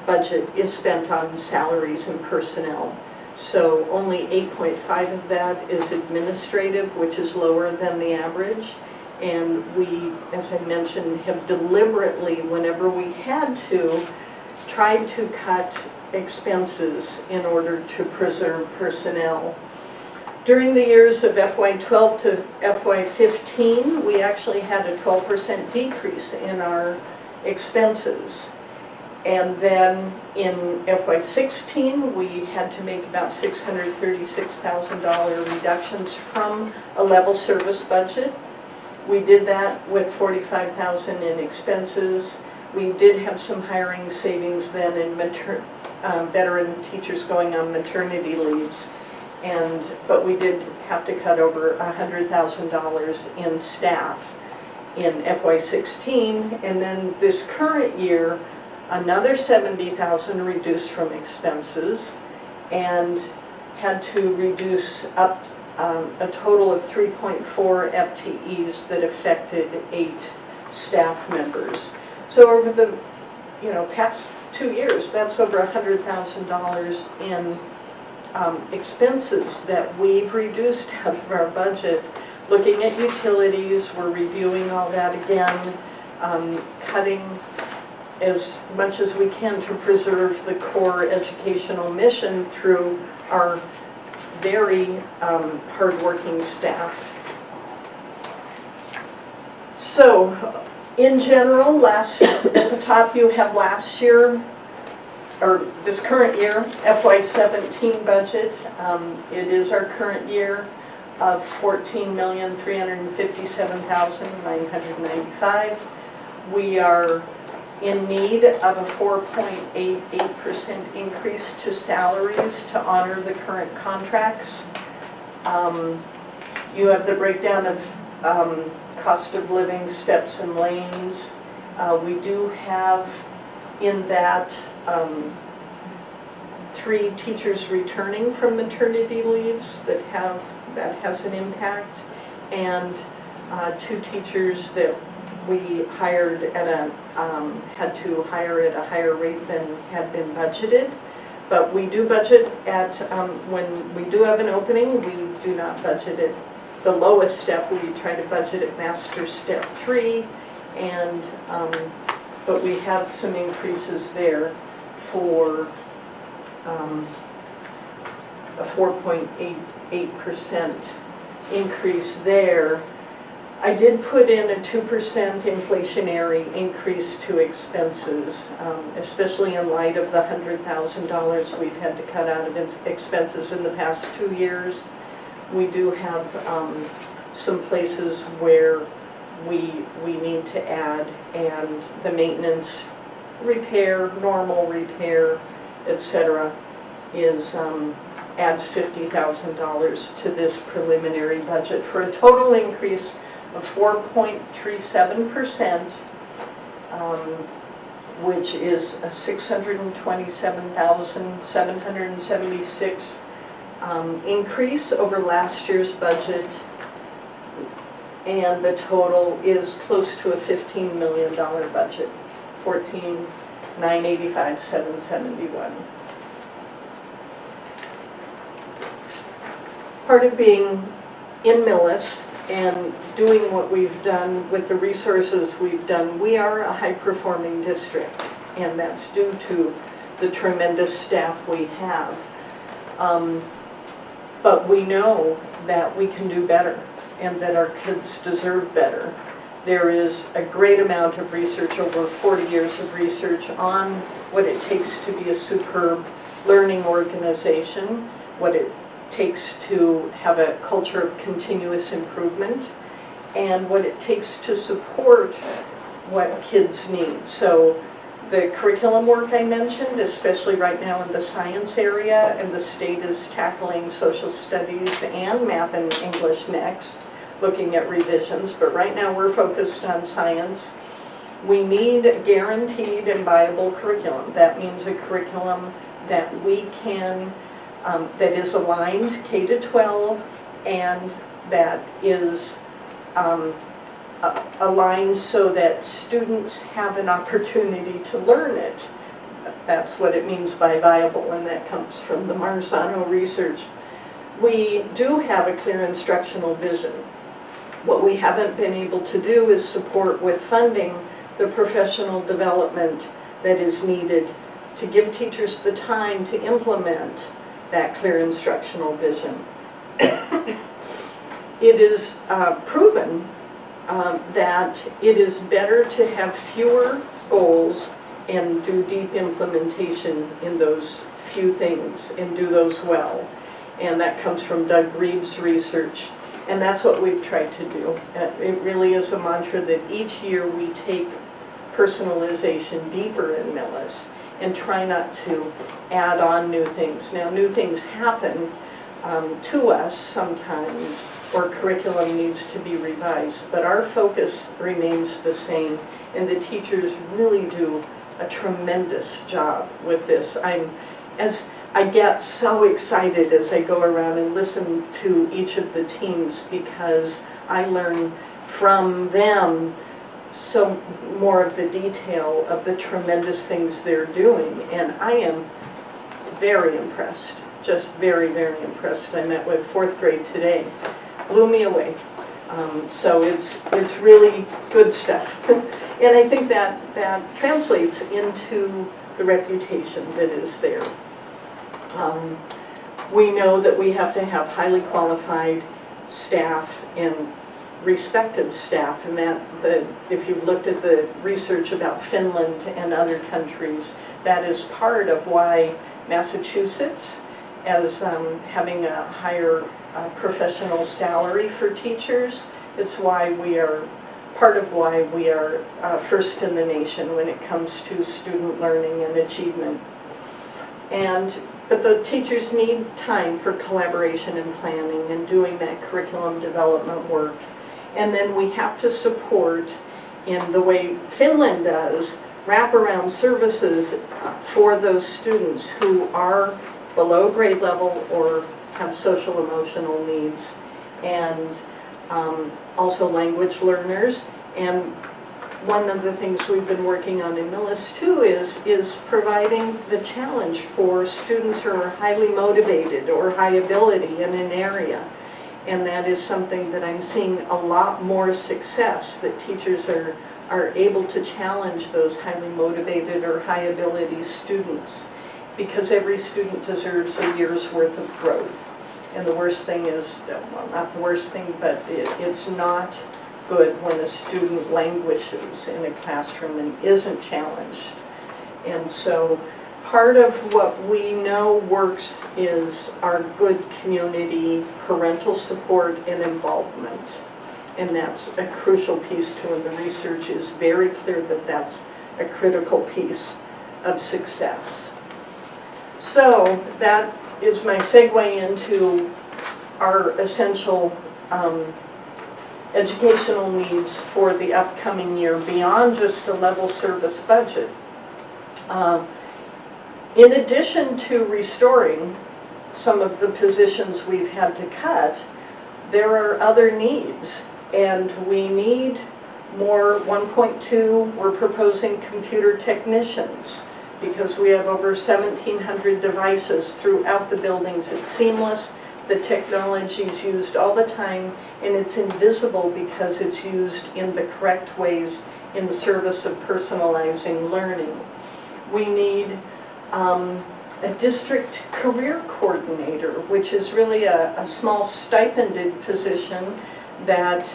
budget is spent on salaries and personnel. So only 8.5 of that is administrative, which is lower than the average. And we, as I mentioned, have deliberately, whenever we had to, tried to cut expenses in order to preserve personnel. During the years of FY12 to FY15, we actually had a 12% decrease in our expenses. And then in FY16, we had to make about $636,000 reductions from a level service budget. We did that with $45,000 in expenses. We did have some hiring savings then in veteran teachers going on maternity leaves. But we did have to cut over $100,000 in staff in FY16, and then this current year, another $70,000 reduced from expenses, and had to reduce up a total of 3.4 FTEs that affected 8 staff members. So over the past 2 years, that's over $100,000 in expenses that we've reduced out of our budget. Looking at utilities, we're reviewing all that again, cutting as much as we can to preserve the core educational mission through our very hardworking staff. So, in general, at the top you have last year, or this current year, FY17 budget. It is our current year of $14,357,995. We are in need of a 4.88% increase to salaries to honor the current contracts. You have the breakdown of cost of living, steps and lanes. We do have in that 3 teachers returning from maternity leaves that has an impact, and 2 teachers that we hired at had to hire at a higher rate than had been budgeted. But we do budget at, when we do have an opening, we do not budget at the lowest step. We try to budget at master step 3, and but we have some increases there for a 4.88% increase there. I did put in a 2% inflationary increase to expenses, especially in light of the $100,000 we've had to cut out of expenses in the past 2 years. We do have some places where we need to add, and the maintenance, repair, normal repair, etc., is adds $50,000 to this preliminary budget for a total increase of 4.37%, which is a $627,776 increase over last year's budget, and the total is close to a $15 million budget, $14,985,771. Part of being in Millis and doing what we've done with the resources we've done, we are a high-performing district, and that's due to the tremendous staff we have. But we know that we can do better and that our kids deserve better. There is a great amount of research, over 40 years of research, on what it takes to be a superb learning organization, what it takes to have a culture of continuous improvement, and what it takes to support what kids need. So the curriculum work I mentioned, especially right now in the science area, and the state is tackling social studies and math and English next, looking at revisions, but right now we're focused on science. We need guaranteed and viable curriculum. That means a curriculum that we can that is aligned K to 12, and that is aligned so that students have an opportunity to learn it. That's what it means by viable, and that comes from the Marzano research. We do have a clear instructional vision. What we haven't been able to do is support with funding the professional development that is needed to give teachers the time to implement that clear instructional vision. It is proven that it is better to have fewer goals and do deep implementation in those few things and do those well. And that comes from Doug Reeves' research. And that's what we've tried to do. It really is a mantra that each year we take personalization deeper in Millis and try not to add on new things. Now, new things happen to us sometimes, or curriculum needs to be revised, but our focus remains the same, and the teachers really do a tremendous job with this. As I get so excited as I go around and listen to each of the teams, because I learn from them so more of the detail of the tremendous things they're doing, and I am very impressed, just very, very impressed. I met with 4th grade today, blew me away. So it's really good stuff. And I think that translates into the reputation that is there. We know that we have to have highly qualified staff and respected staff, and that if you've looked at the research about Finland and other countries, that is part of why Massachusetts, as having a higher professional salary for teachers, it's why we are part of why we are first in the nation when it comes to student learning and achievement. But the teachers need time for collaboration and planning and doing that curriculum development work. And then we have to support, in the way Finland does, wraparound services for those students who are below grade level or have social emotional needs, and also language learners. And one of the things we've been working on in Millis too is providing the challenge for students who are highly motivated or high ability in an area. And that is something that I'm seeing a lot more success, that teachers are able to challenge those highly motivated or high ability students, because every student deserves a year's worth of growth. And the worst thing is, well, not the worst thing, but it's not good when a student languishes in a classroom and isn't challenged. And so part of what we know works is our good community parental support and involvement. And that's a crucial piece too, and the research is very clear that that's a critical piece of success. So that is my segue into our essential educational needs for the upcoming year beyond just a level service budget. In addition to restoring some of the positions we've had to cut, there are other needs, and we need more. 1.2, we're proposing computer technicians, because we have over 1,700 devices throughout the buildings. It's seamless, the technology is used all the time, and it's invisible because it's used in the correct ways in the service of personalizing learning. We need a district career coordinator, which is really a small stipended position that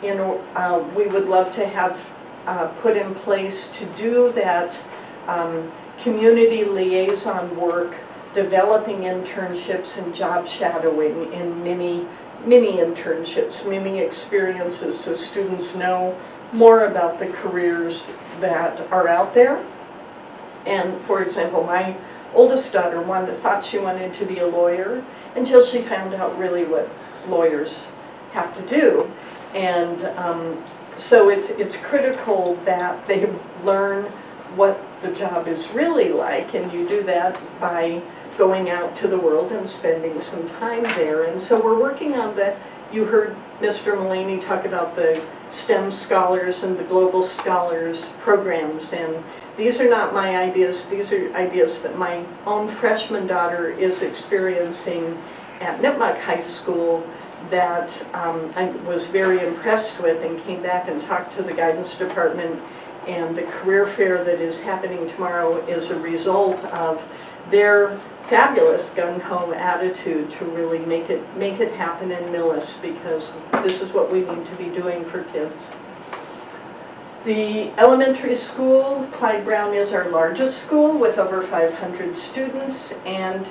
we would love to have put in place to do that community liaison work, developing internships and job shadowing in mini internships, mini experiences, so students know more about the careers that are out there. And for example, my oldest daughter thought she wanted to be a lawyer until she found out really what lawyers have to do. And so it's critical that they learn what the job is really like, and you do that by going out to the world and spending some time there. And so we're working on you heard Mr. Mullaney talk about the STEM Scholars and the Global Scholars programs, and these are not my ideas, these are ideas that my own freshman daughter is experiencing at Nipmuc High School that I was very impressed with, and came back and talked to the guidance department. And the career fair that is happening tomorrow is a result of their fabulous gung-ho attitude to really make it happen in Millis, because this is what we need to be doing for kids. The elementary school, Clyde Brown, is our largest school with over 500 students, and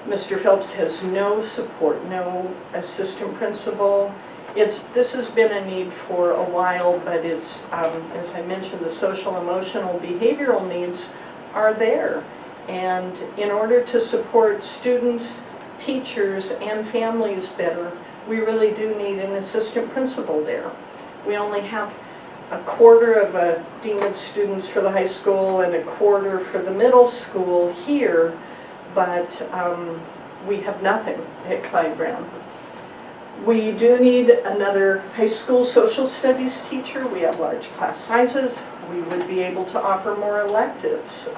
Mr. Phelps has no support, no assistant principal. This has been a need for a while, but it's, as I mentioned, the social, emotional, behavioral needs are there. And in order to support students, teachers, and families better, we really do need an assistant principal there. We only have a quarter of a dean of students for the high school and a quarter for the middle school here, but we have nothing at Clyde Brown. We do need another high school social studies teacher. We have large class sizes. We would be able to offer more electives.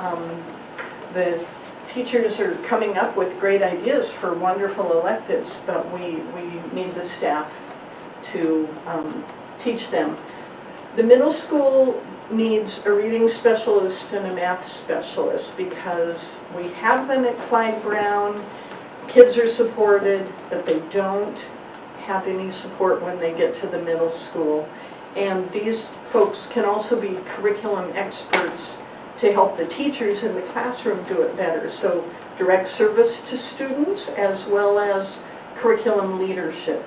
The teachers are coming up with great ideas for wonderful electives, but we need the staff to teach them. The middle school needs a reading specialist and a math specialist, because we have them at Clyde Brown. Kids are supported, but they don't have any support when they get to the middle school. And these folks can also be curriculum experts to help the teachers in the classroom do it better. So direct service to students as well as curriculum leadership.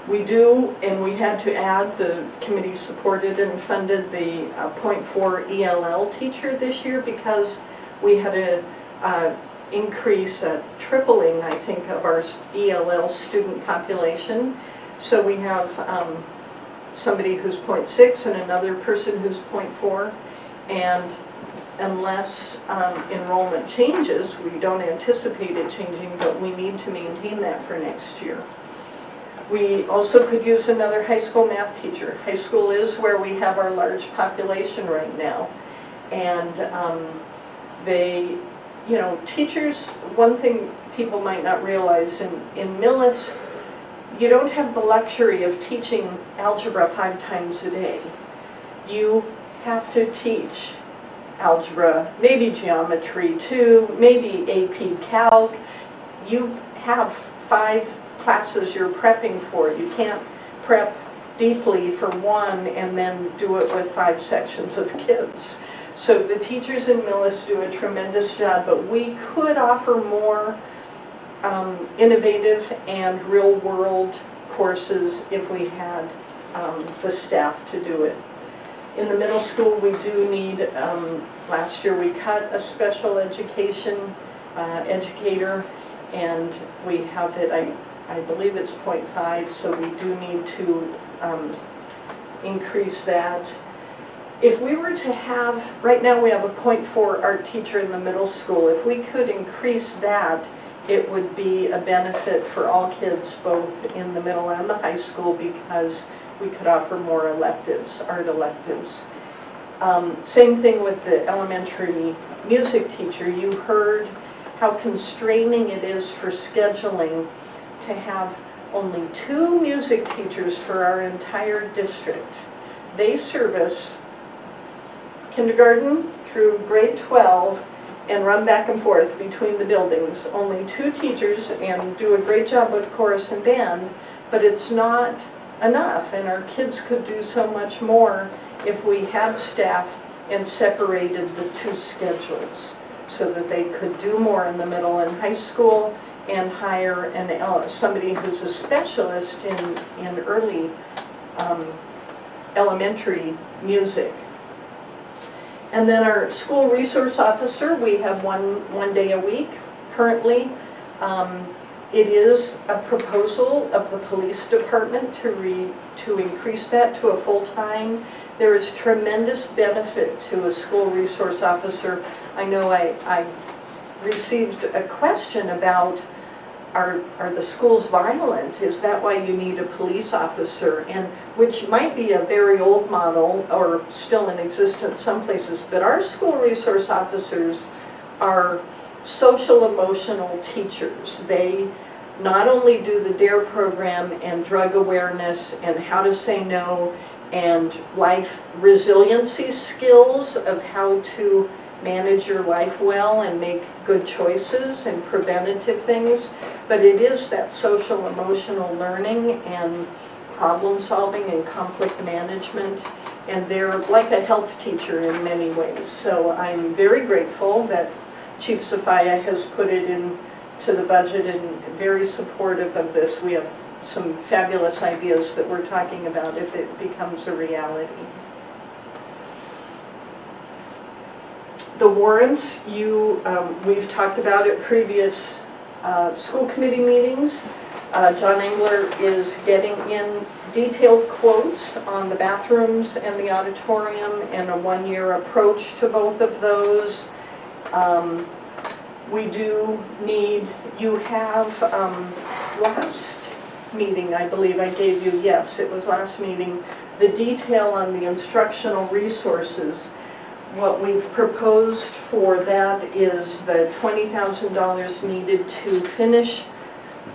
We do, and we had to add, the committee supported and funded the .4 ELL teacher this year, because we had a increase, a tripling, I think, of our ELL student population. So we have somebody who's 0.6 and another person who's 0.4. And unless enrollment changes, we don't anticipate it changing, but we need to maintain that for next year. We also could use another high school math teacher. High school is where we have our large population right now. And they, you know, teachers, one thing people might not realize, in Millis, you don't have the luxury of teaching algebra 5 times a day. You have to teach algebra, maybe geometry too, maybe AP Calc. You have 5 classes you're prepping for. You can't prep deeply for one and then do it with 5 sections of kids. So the teachers in Millis do a tremendous job, but we could offer more innovative and real-world courses if we had the staff to do it. In the middle school, we do need, last year we cut a special education educator, and we have it, I believe it's 0.5, so we do need to increase that. If we were to have, right now we have a 0.4 art teacher in the middle school. If we could increase that, it would be a benefit for all kids, both in the middle and the high school, because we could offer more electives, art electives. Same thing with the elementary music teacher. You heard how constraining it is for scheduling to have only 2 music teachers for our entire district. They service kindergarten through grade 12 and run back and forth between the buildings. Only 2 teachers, and do a great job with chorus and band, but it's not enough, and our kids could do so much more if we had staff and separated the 2 schedules so that they could do more in the middle and high school and hire somebody who's a specialist in early elementary music. And then our school resource officer, we have one day a week currently. It is a proposal of the police department to increase that to a full-time. There is tremendous benefit to a school resource officer. I know I received a question about, are the schools violent? Is that why you need a police officer? And which might be a very old model or still in existence some places, but our school resource officers are social emotional teachers. They not only do the DARE program and drug awareness and how to say no and life resiliency skills of how to manage your life well and make good choices and preventative things, but it is that social emotional learning and problem solving and conflict management, and they're like a health teacher in many ways. So I'm very grateful that Chief Sophia has put it into the budget and very supportive of this. We have some fabulous ideas that we're talking about if it becomes a reality. The warrants, we've talked about at previous school committee meetings. John Engler is getting in detailed quotes on the bathrooms and the auditorium and a 1-year approach to both of those. We do need, you have last meeting, I believe I gave you, yes, it was last meeting, the detail on the instructional resources. What we've proposed for that is the $20,000 needed to finish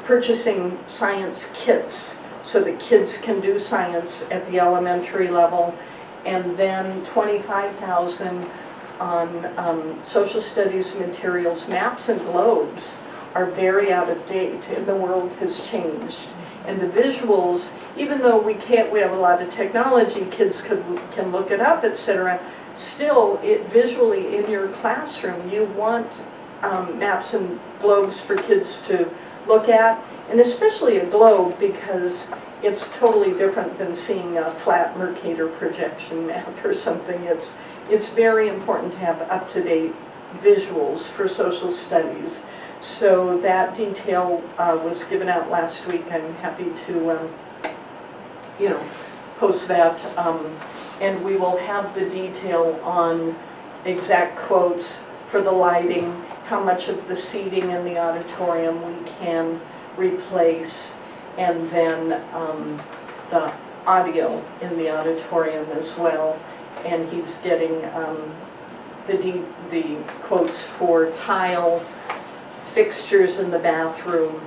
purchasing science kits so that kids can do science at the elementary level, and then $25,000 on social studies materials. Maps and globes are very out of date and the world has changed. And the visuals, even though we have a lot of technology, kids can look it up, etc. Still, visually in your classroom, you want maps and globes for kids to look at, and especially a globe because it's totally different than seeing a flat Mercator projection map or something. It's very important to have up-to-date visuals for social studies. So that detail was given out last week. I'm happy to, post that, and we will have the detail on exact quotes for the lighting, how much of the seating in the auditorium we can replace, and then the audio in the auditorium as well. And he's getting the quotes for tile, fixtures in the bathroom,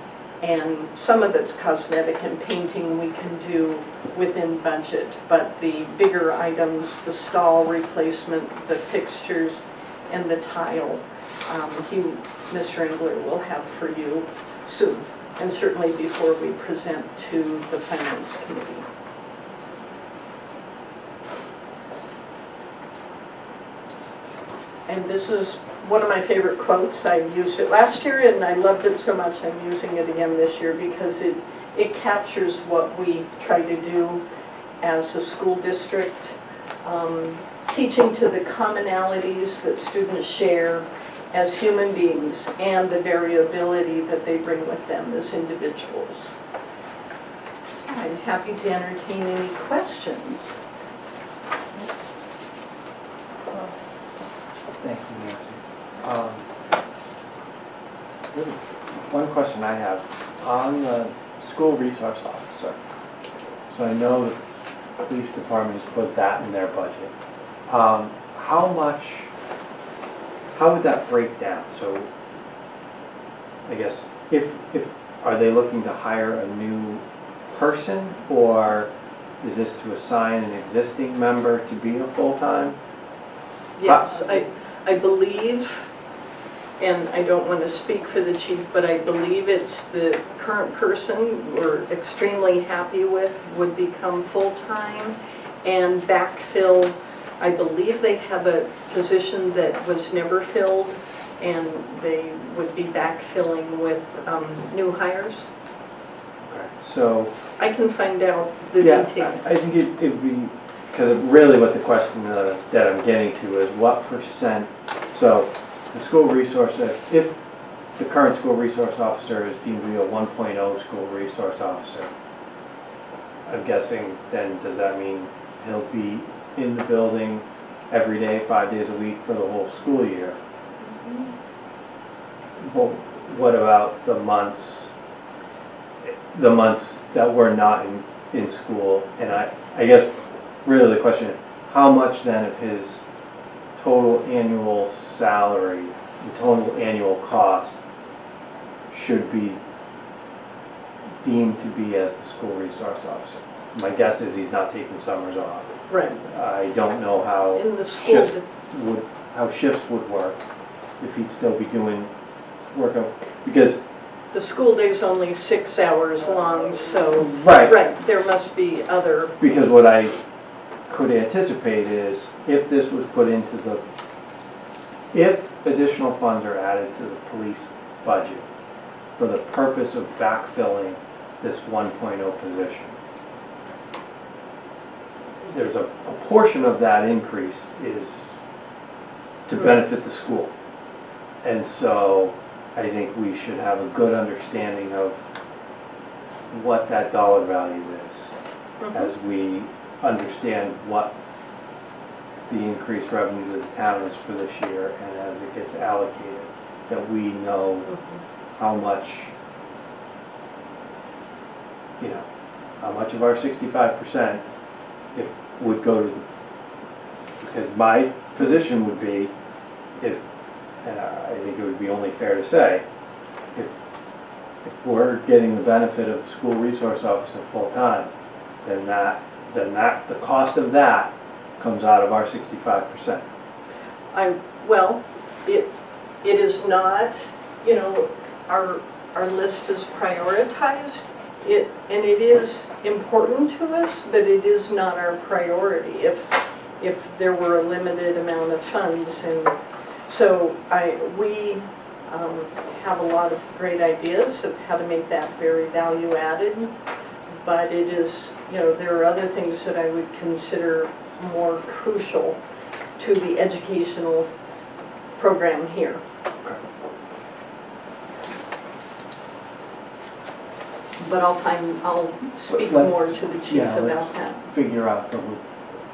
and some of it's cosmetic and painting we can do within budget, but the bigger items, the stall replacement, the fixtures, and the tile, Mr. Engler will have for you soon, and certainly before we present to the Finance Committee. And this is one of my favorite quotes. I used it last year and I loved it so much I'm using it again this year because it captures what we try to do as a school district, teaching to the commonalities that students share as human beings and the variability that they bring with them as individuals. So I'm happy to entertain any questions. Thank you, Nancy. Really, one question I have on the school resource officer. So I know the police department has put that in their budget. How would that break down? So I guess if are they looking to hire a new person, or is this to assign an existing member to be a full-time? Yes, I believe, and I don't want to speak for the chief, but I believe it's the current person we're extremely happy with would become full-time and backfill. I believe they have a position that was never filled and they would be backfilling with new hires. Okay. So I can find out the detail. I think it'd be, because really what the question that I'm getting to is what percent, so the school resource, if the current school resource officer is deemed to be a 1.0 school resource officer, I'm guessing then does that mean he'll be in the building every day, 5 days a week for the whole school year? Well, what about the months that we're not in school? And I guess really the question is, how much then of his total annual salary, the total annual cost should be deemed to be as the school resource officer? My guess is he's not taking summers off. Right. I don't know how In the school, shifts would work, if he'd still be doing work because the school day's only 6 hours long, so right, there must be other. because what I could anticipate is if this was put into if additional funds are added to the police budget for the purpose of backfilling this 1.0 position, there's a portion of that increase is to benefit the school. And so I think we should have a good understanding of what that dollar value is as we understand what the increased revenue to the town is for this year, and as it gets allocated, that we know how much, how much of our 65% would go to because my position would be and I think it would be only fair to say, if we're getting the benefit of school resource officer full-time, then the cost of that comes out of our 65%. Well, it is not, our list is prioritized. And it is important to us, but it is not our priority if there were a limited amount of funds. And so we have a lot of great ideas of how to make that very value added, but it is, there are other things that I would consider more crucial to the educational program here. but I'll speak Let's- more to the chief yeah, let's- about that. Figure out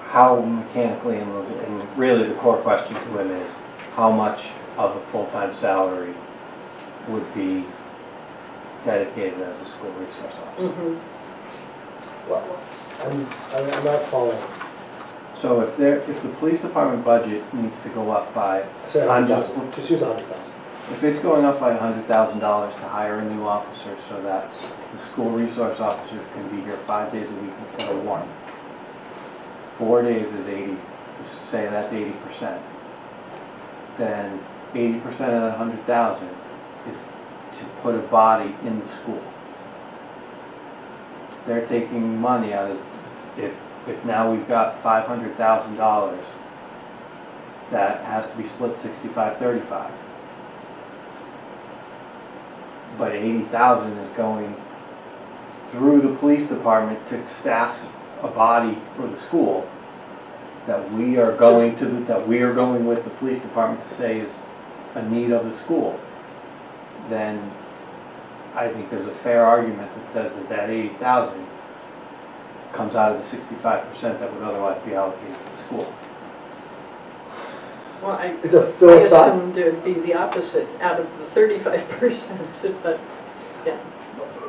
how mechanically, and really the core question to him is, how much of a full-time salary would be dedicated as a school resource officer? Mhm. Well, I'm not following. So if the police department budget needs to go up by, Say I'm 100,000, just use 100,000. if it's going up by $100,000 to hire a new officer so that the school resource officer can be here 5 days a week instead of 1, 4 days is 80, say that's 80%. Then 80% of that 100,000 is to put a body in the school. They're taking money out of, if now we've got $500,000, that has to be split 65-35. But 80,000 is going through the police department to staff a body for the school that we are going to, that we are going with the police department to say is a need of the school. Then I think there's a fair argument that says that 80,000 comes out of the 65% that would otherwise be allocated to the school. Well, I It's a I philosophical, assumed it'd be the opposite, out of the 35%, but, yeah.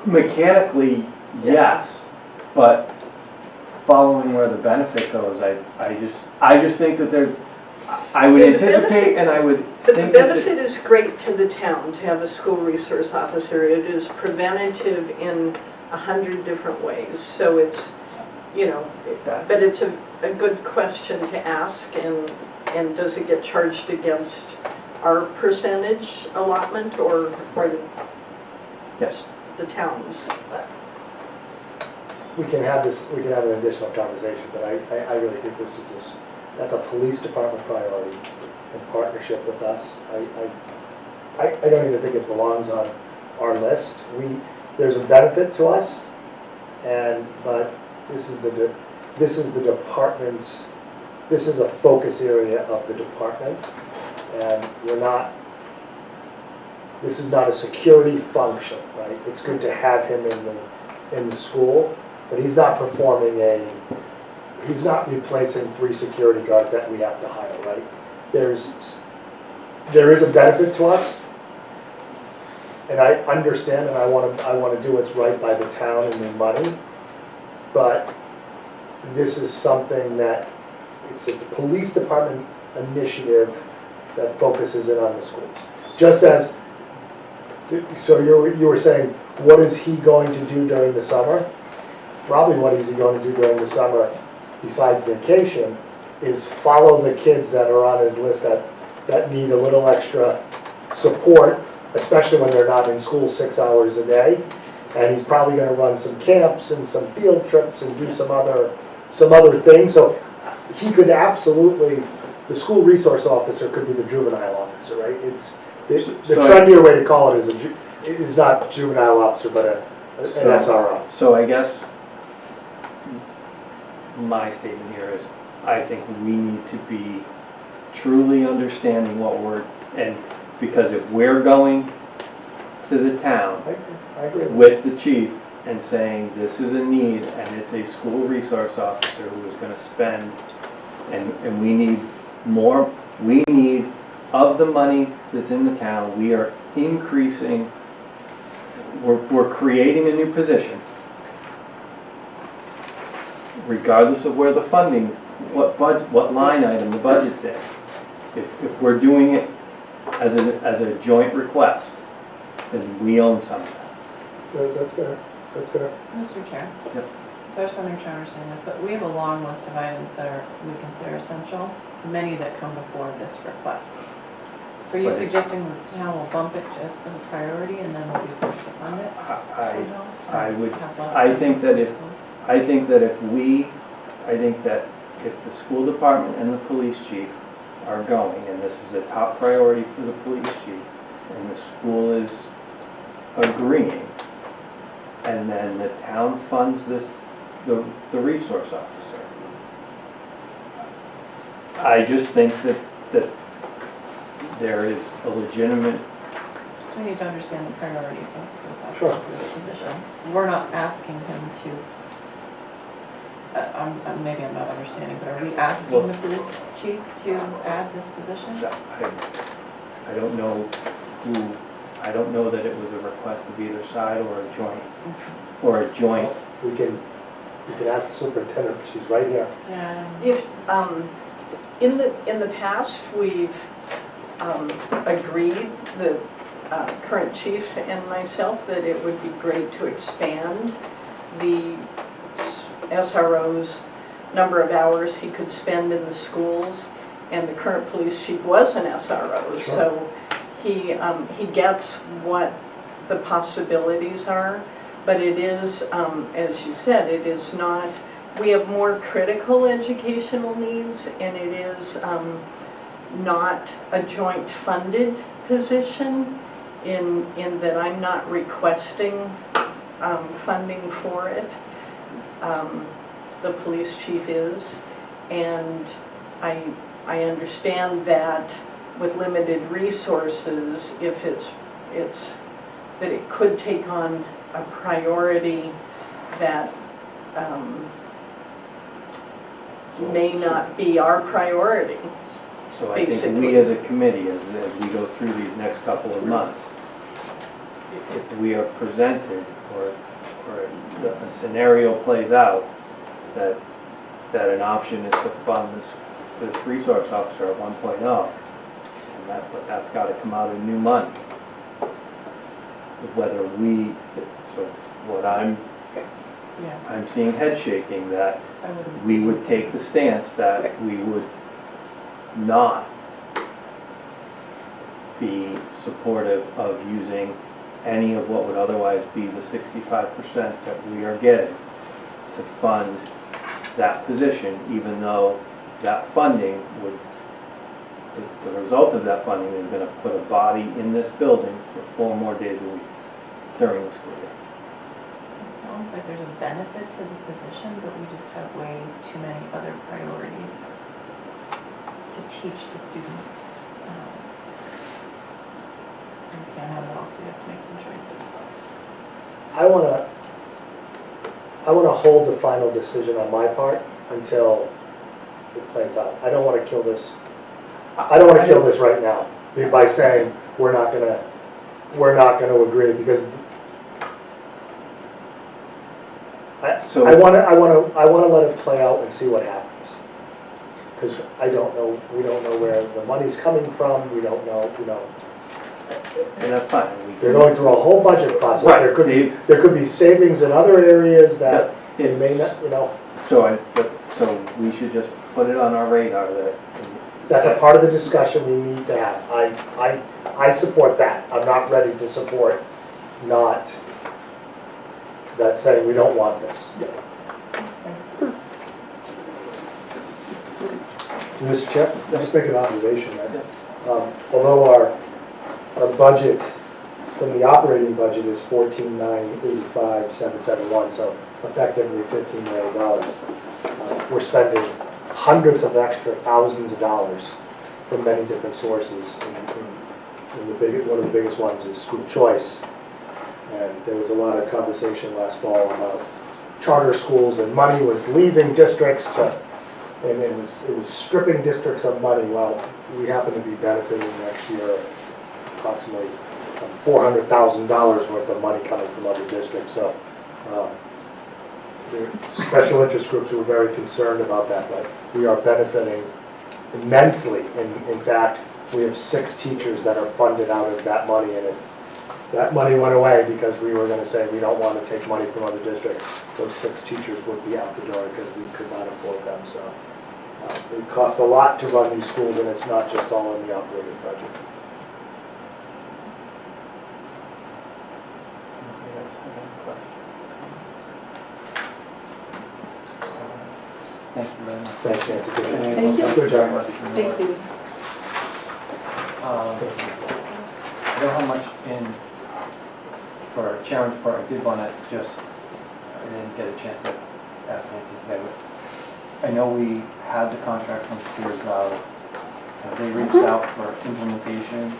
Mechanically, yes, but following where the benefit goes, I just think that I would Yeah, the anticipate benefit- and I would But the think that benefit is great to the town to have a school resource officer. It is preventative in 100 different ways, so it's, you know, That's- but it's a good question to ask, and does it get charged against our percentage allotment or yes. the town's? we can have an additional conversation, but I really think that's a police department priority in partnership with us. I don't even think it belongs on our list. There's a benefit to us, but this is the department's, this is a focus area of the department, and this is not a security function, right? It's good to have him in the school, but he's not he's not replacing 3 security guards that we have to hire, right? There is a benefit to us, and I understand, and I want to do what's right by the town and the money, but this is something that, it's a police department initiative that focuses in on the schools. Just as, so you were saying, what is he going to do during the summer? Probably what is he going to do during the summer, besides vacation, is follow the kids that are on his list that need a little extra support, especially when they're not in school 6 hours a day. And he's probably going to run some camps and some field trips and do some other things. So he could absolutely, the school resource officer could be the juvenile officer, right? The trendier way to call it is not juvenile officer, but an SRO. So I guess my statement here is, I think we need to be truly understanding and because if we're going to the town I agree. with the chief and saying this is a need and it's a school resource officer who is going to spend, and we need more, of the money that's in the town, we are increasing, we're creating a new position, regardless of where the funding, what line item the budget's in. If we're doing it as a joint request, then we own some of that. That's fair. That's fair. Mr. Chair? Yep. So I just want to make sure I understand that, but we have a long list of items that we consider essential, many that come before this request. So are you But it- suggesting that the town will bump it just as a priority and then we'll be forced to fund it? I would, Have less I think that if, proposed? I think that if the school department and the police chief are going, and this is a top priority for the police chief, and the school is agreeing, and then the town funds the resource officer. I just think that there is a legitimate So we need to understand the priority of this Sure. this position. We're not asking him to, maybe I'm not understanding, but are we asking the police chief to add this position? I don't know I don't know that it was a request of either side or a joint. We can ask the superintendent, she's right here. Yeah. If, in the past, we've agreed, the current chief and myself, that it would be great to expand the SRO's number of hours he could spend in the schools, and the current police chief was an SRO, Sure. so he gets what the possibilities are, but it is, as you said, it is not, we have more critical educational needs, and it is not a joint funded position in that I'm not requesting funding for it. The police chief is, and I understand that with limited resources, if it's that it could take on a priority that may not be our priority. So I think Basically. we as a committee, as we go through these next couple of months, if we are presented or a scenario plays out that an option is to fund this resource officer at 1.0, and that's got to come out of new money. Whether so what I'm seeing head shaking that we would take the stance that we would not be supportive of using any of what would otherwise be the 65% that we are getting to fund that position, even though that funding would, the result of that funding is going to put a body in this building for 4 more days a week during the school year. It sounds like there's a benefit to the position, but we just have way too many other priorities to teach the students. And we can't have it all, so we have to make some choices. I wanna hold the final decision on my part until it plays out. I don't wanna kill this. I don't wanna kill this right now by saying we're not gonna agree, because So- I wanna let it play out and see what happens. Because we don't know where the money's coming from, we don't know, And that's fine. they're going through a whole budget process. Right. There could be savings in other areas that it may not, So we should just put it on our radar that that's a part of the discussion we need to have. I support that. I'm not ready to support not that saying we don't want this. Mr. Chair, I'll just make an observation that although our budget from the operating budget is $14,985,771, so effectively $15 million, we're spending hundreds of extra thousands of dollars from many different sources. One of the biggest ones is school choice. And there was a lot of conversation last fall about charter schools, and money was leaving districts and it was stripping districts of money. Well, we happen to be benefiting next year approximately $400,000 worth of money coming from other districts. So the special interest groups were very concerned about that, but we are benefiting immensely. In fact, we have 6 teachers that are funded out of that money, and if that money went away because we were going to say we don't want to take money from other districts, those 6 teachers would be out the door because we could not afford them. So it costs a lot to run these schools, and it's not just all in the operating budget. Thank you very much. Thanks, Nancy. Good job. Thank you. Good job, Nancy. Thank you. I don't have much for Sharon's part. I did want to I didn't get a chance to ask Nancy today, but I know we had the contract from Spears Valley. They reached out for implementation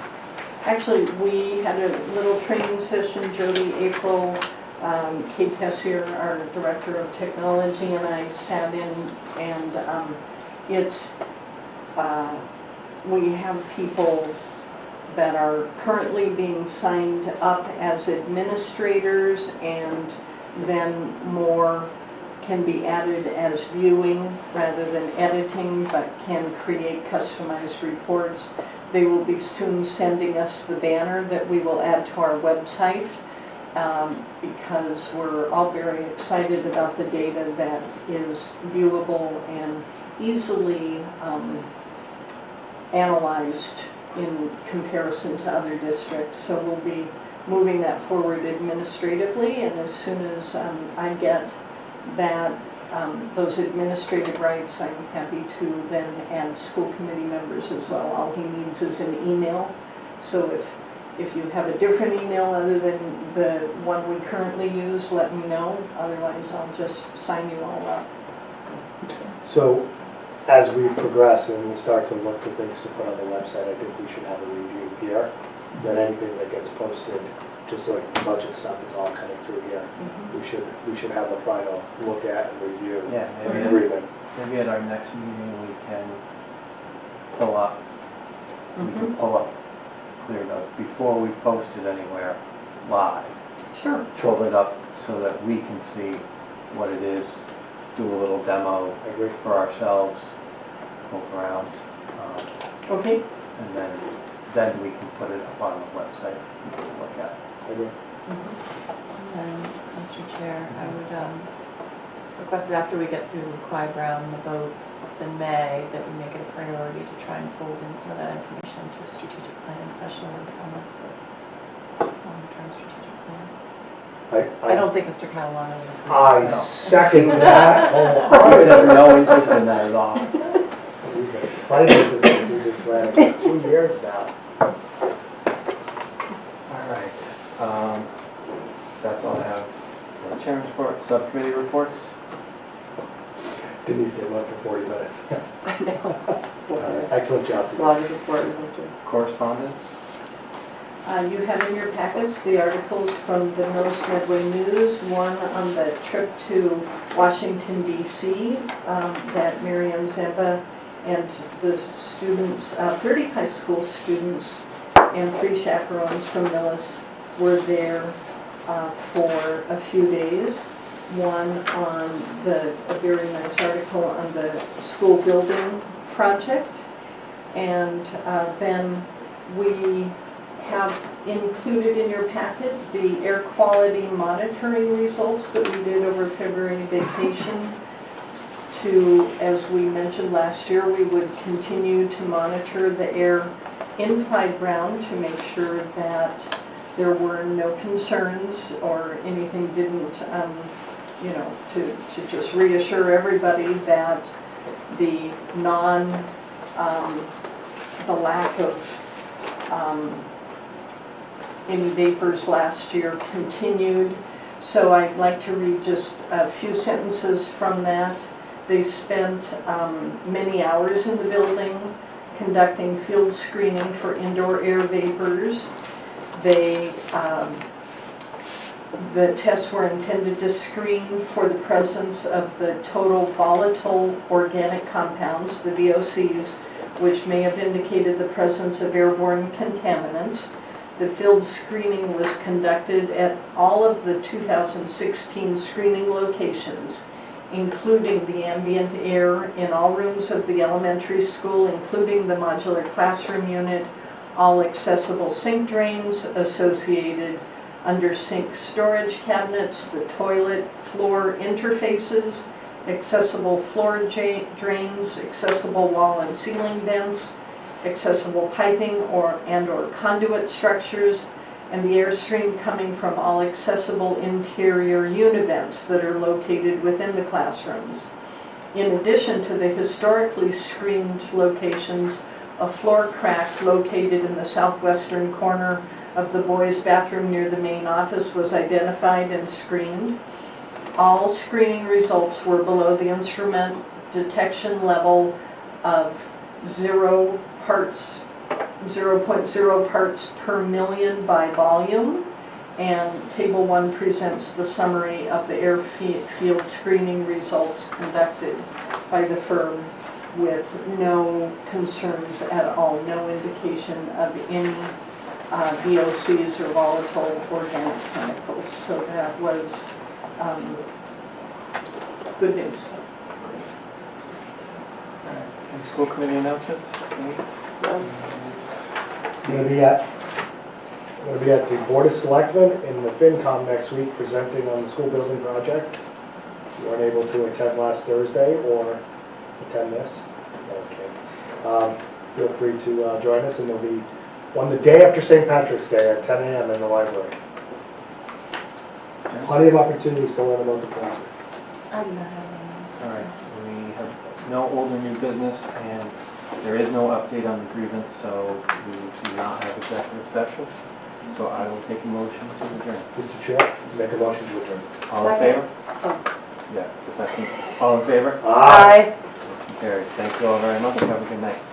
Actually, we had a little training session, Jody, April, Kate Tessier, our Director of Technology, and I sat in, and we have people that are currently being signed up as administrators, and then more can be added as viewing rather than editing, but can create customized reports. They will be soon sending us the banner that we will add to our website, because we're all very excited about the data that is viewable and easily analyzed in comparison to other districts. So we'll be moving that forward administratively, and as soon as I get that those administrative rights, I'm happy to then add school committee members as well. All he needs is an email. So if you have a different email other than the one we currently use, let me know. Otherwise, I'll just sign you all up. So as we progress and we start to look to things to put on the website, I think we should have a review here. That anything that gets posted, just like the budget stuff is all coming through here, we should have a final look at and review Yeah, an agreement. maybe at our next meeting we can pull up, clear note, before we post it anywhere live. Sure. Pull it up so that we can see what it is, do a little demo I agree. for ourselves, poke around, Okay. and then we can put it up on the website and we can look at it. I agree. And Mr. Chair, I would request that after we get through Clyde Brown, the votes in May, that we make it a priority to try and fold in some of that information into a strategic planning session in the summer. Long-term strategic plan. I don't think Mr. Catalano would agree. I No. second that I wholeheartedly. have no interest in that at all. We've been fighting for strategic planning for 2 years now. All right. That's all I have for the chairman's report. Subcommittee reports. Denise did one for 40 minutes. I know. Excellent job, Denise. Lodge report, Mr. Correspondence. You have in your packets the articles from the Millis Medway News, one on the trip to Washington, D.C. That Miriam Zeba and the students, 30 high school students and 3 chaperones from Millis were there for a few days. One on a very nice article on the school building project, and then we have included in your packet the air quality monitoring results that we did over February vacation. As we mentioned last year, we would continue to monitor the air in Clyde Brown to make sure that there were no concerns or anything didn't, to just reassure everybody that the lack of any vapors last year continued. So I'd like to read just a few sentences from that. They spent many hours in the building conducting field screening for indoor air vapors. The tests were intended to screen for the presence of the total volatile organic compounds, the VOCs, which may have indicated the presence of airborne contaminants. The field screening was conducted at all of the 2016 screening locations, including the ambient air in all rooms of the elementary school, including the modular classroom unit, all accessible sink drains associated under sink storage cabinets, the toilet floor interfaces, accessible floor drains, accessible wall and ceiling vents, accessible piping or conduit structures, and the airstream coming from all accessible interior univents that are located within the classrooms. In addition to the historically screened locations, a floor crack located in the southwestern corner of the boys' bathroom near the main office was identified and screened. All screening results were below the instrument detection level of 0 parts 0.0 parts per million by volume. And Table 1 presents the summary of the airfield screening results conducted by the firm with no concerns at all, no indication of any VOCs or volatile organic chemicals. So that was good news. Any school committee announcements? Denise? I'm gonna be at the Board of Selectmen and the FinCom next week presenting on the school building project. If you weren't able to attend last Thursday or attend this, feel free to join us, and there'll be one the day after St. Patrick's Day at 10 a.m. in the library. Plenty of opportunities to learn about the project. I do not have any. All right, we have no old or new business, and there is no update on the grievance, so we do not have executive session. So I will take a motion to adjourn. Mr. Chair, make a motion to adjourn. All in favor? Yeah, second. All in favor? Aye. Motion carries. Thank you all very much. Have a good night.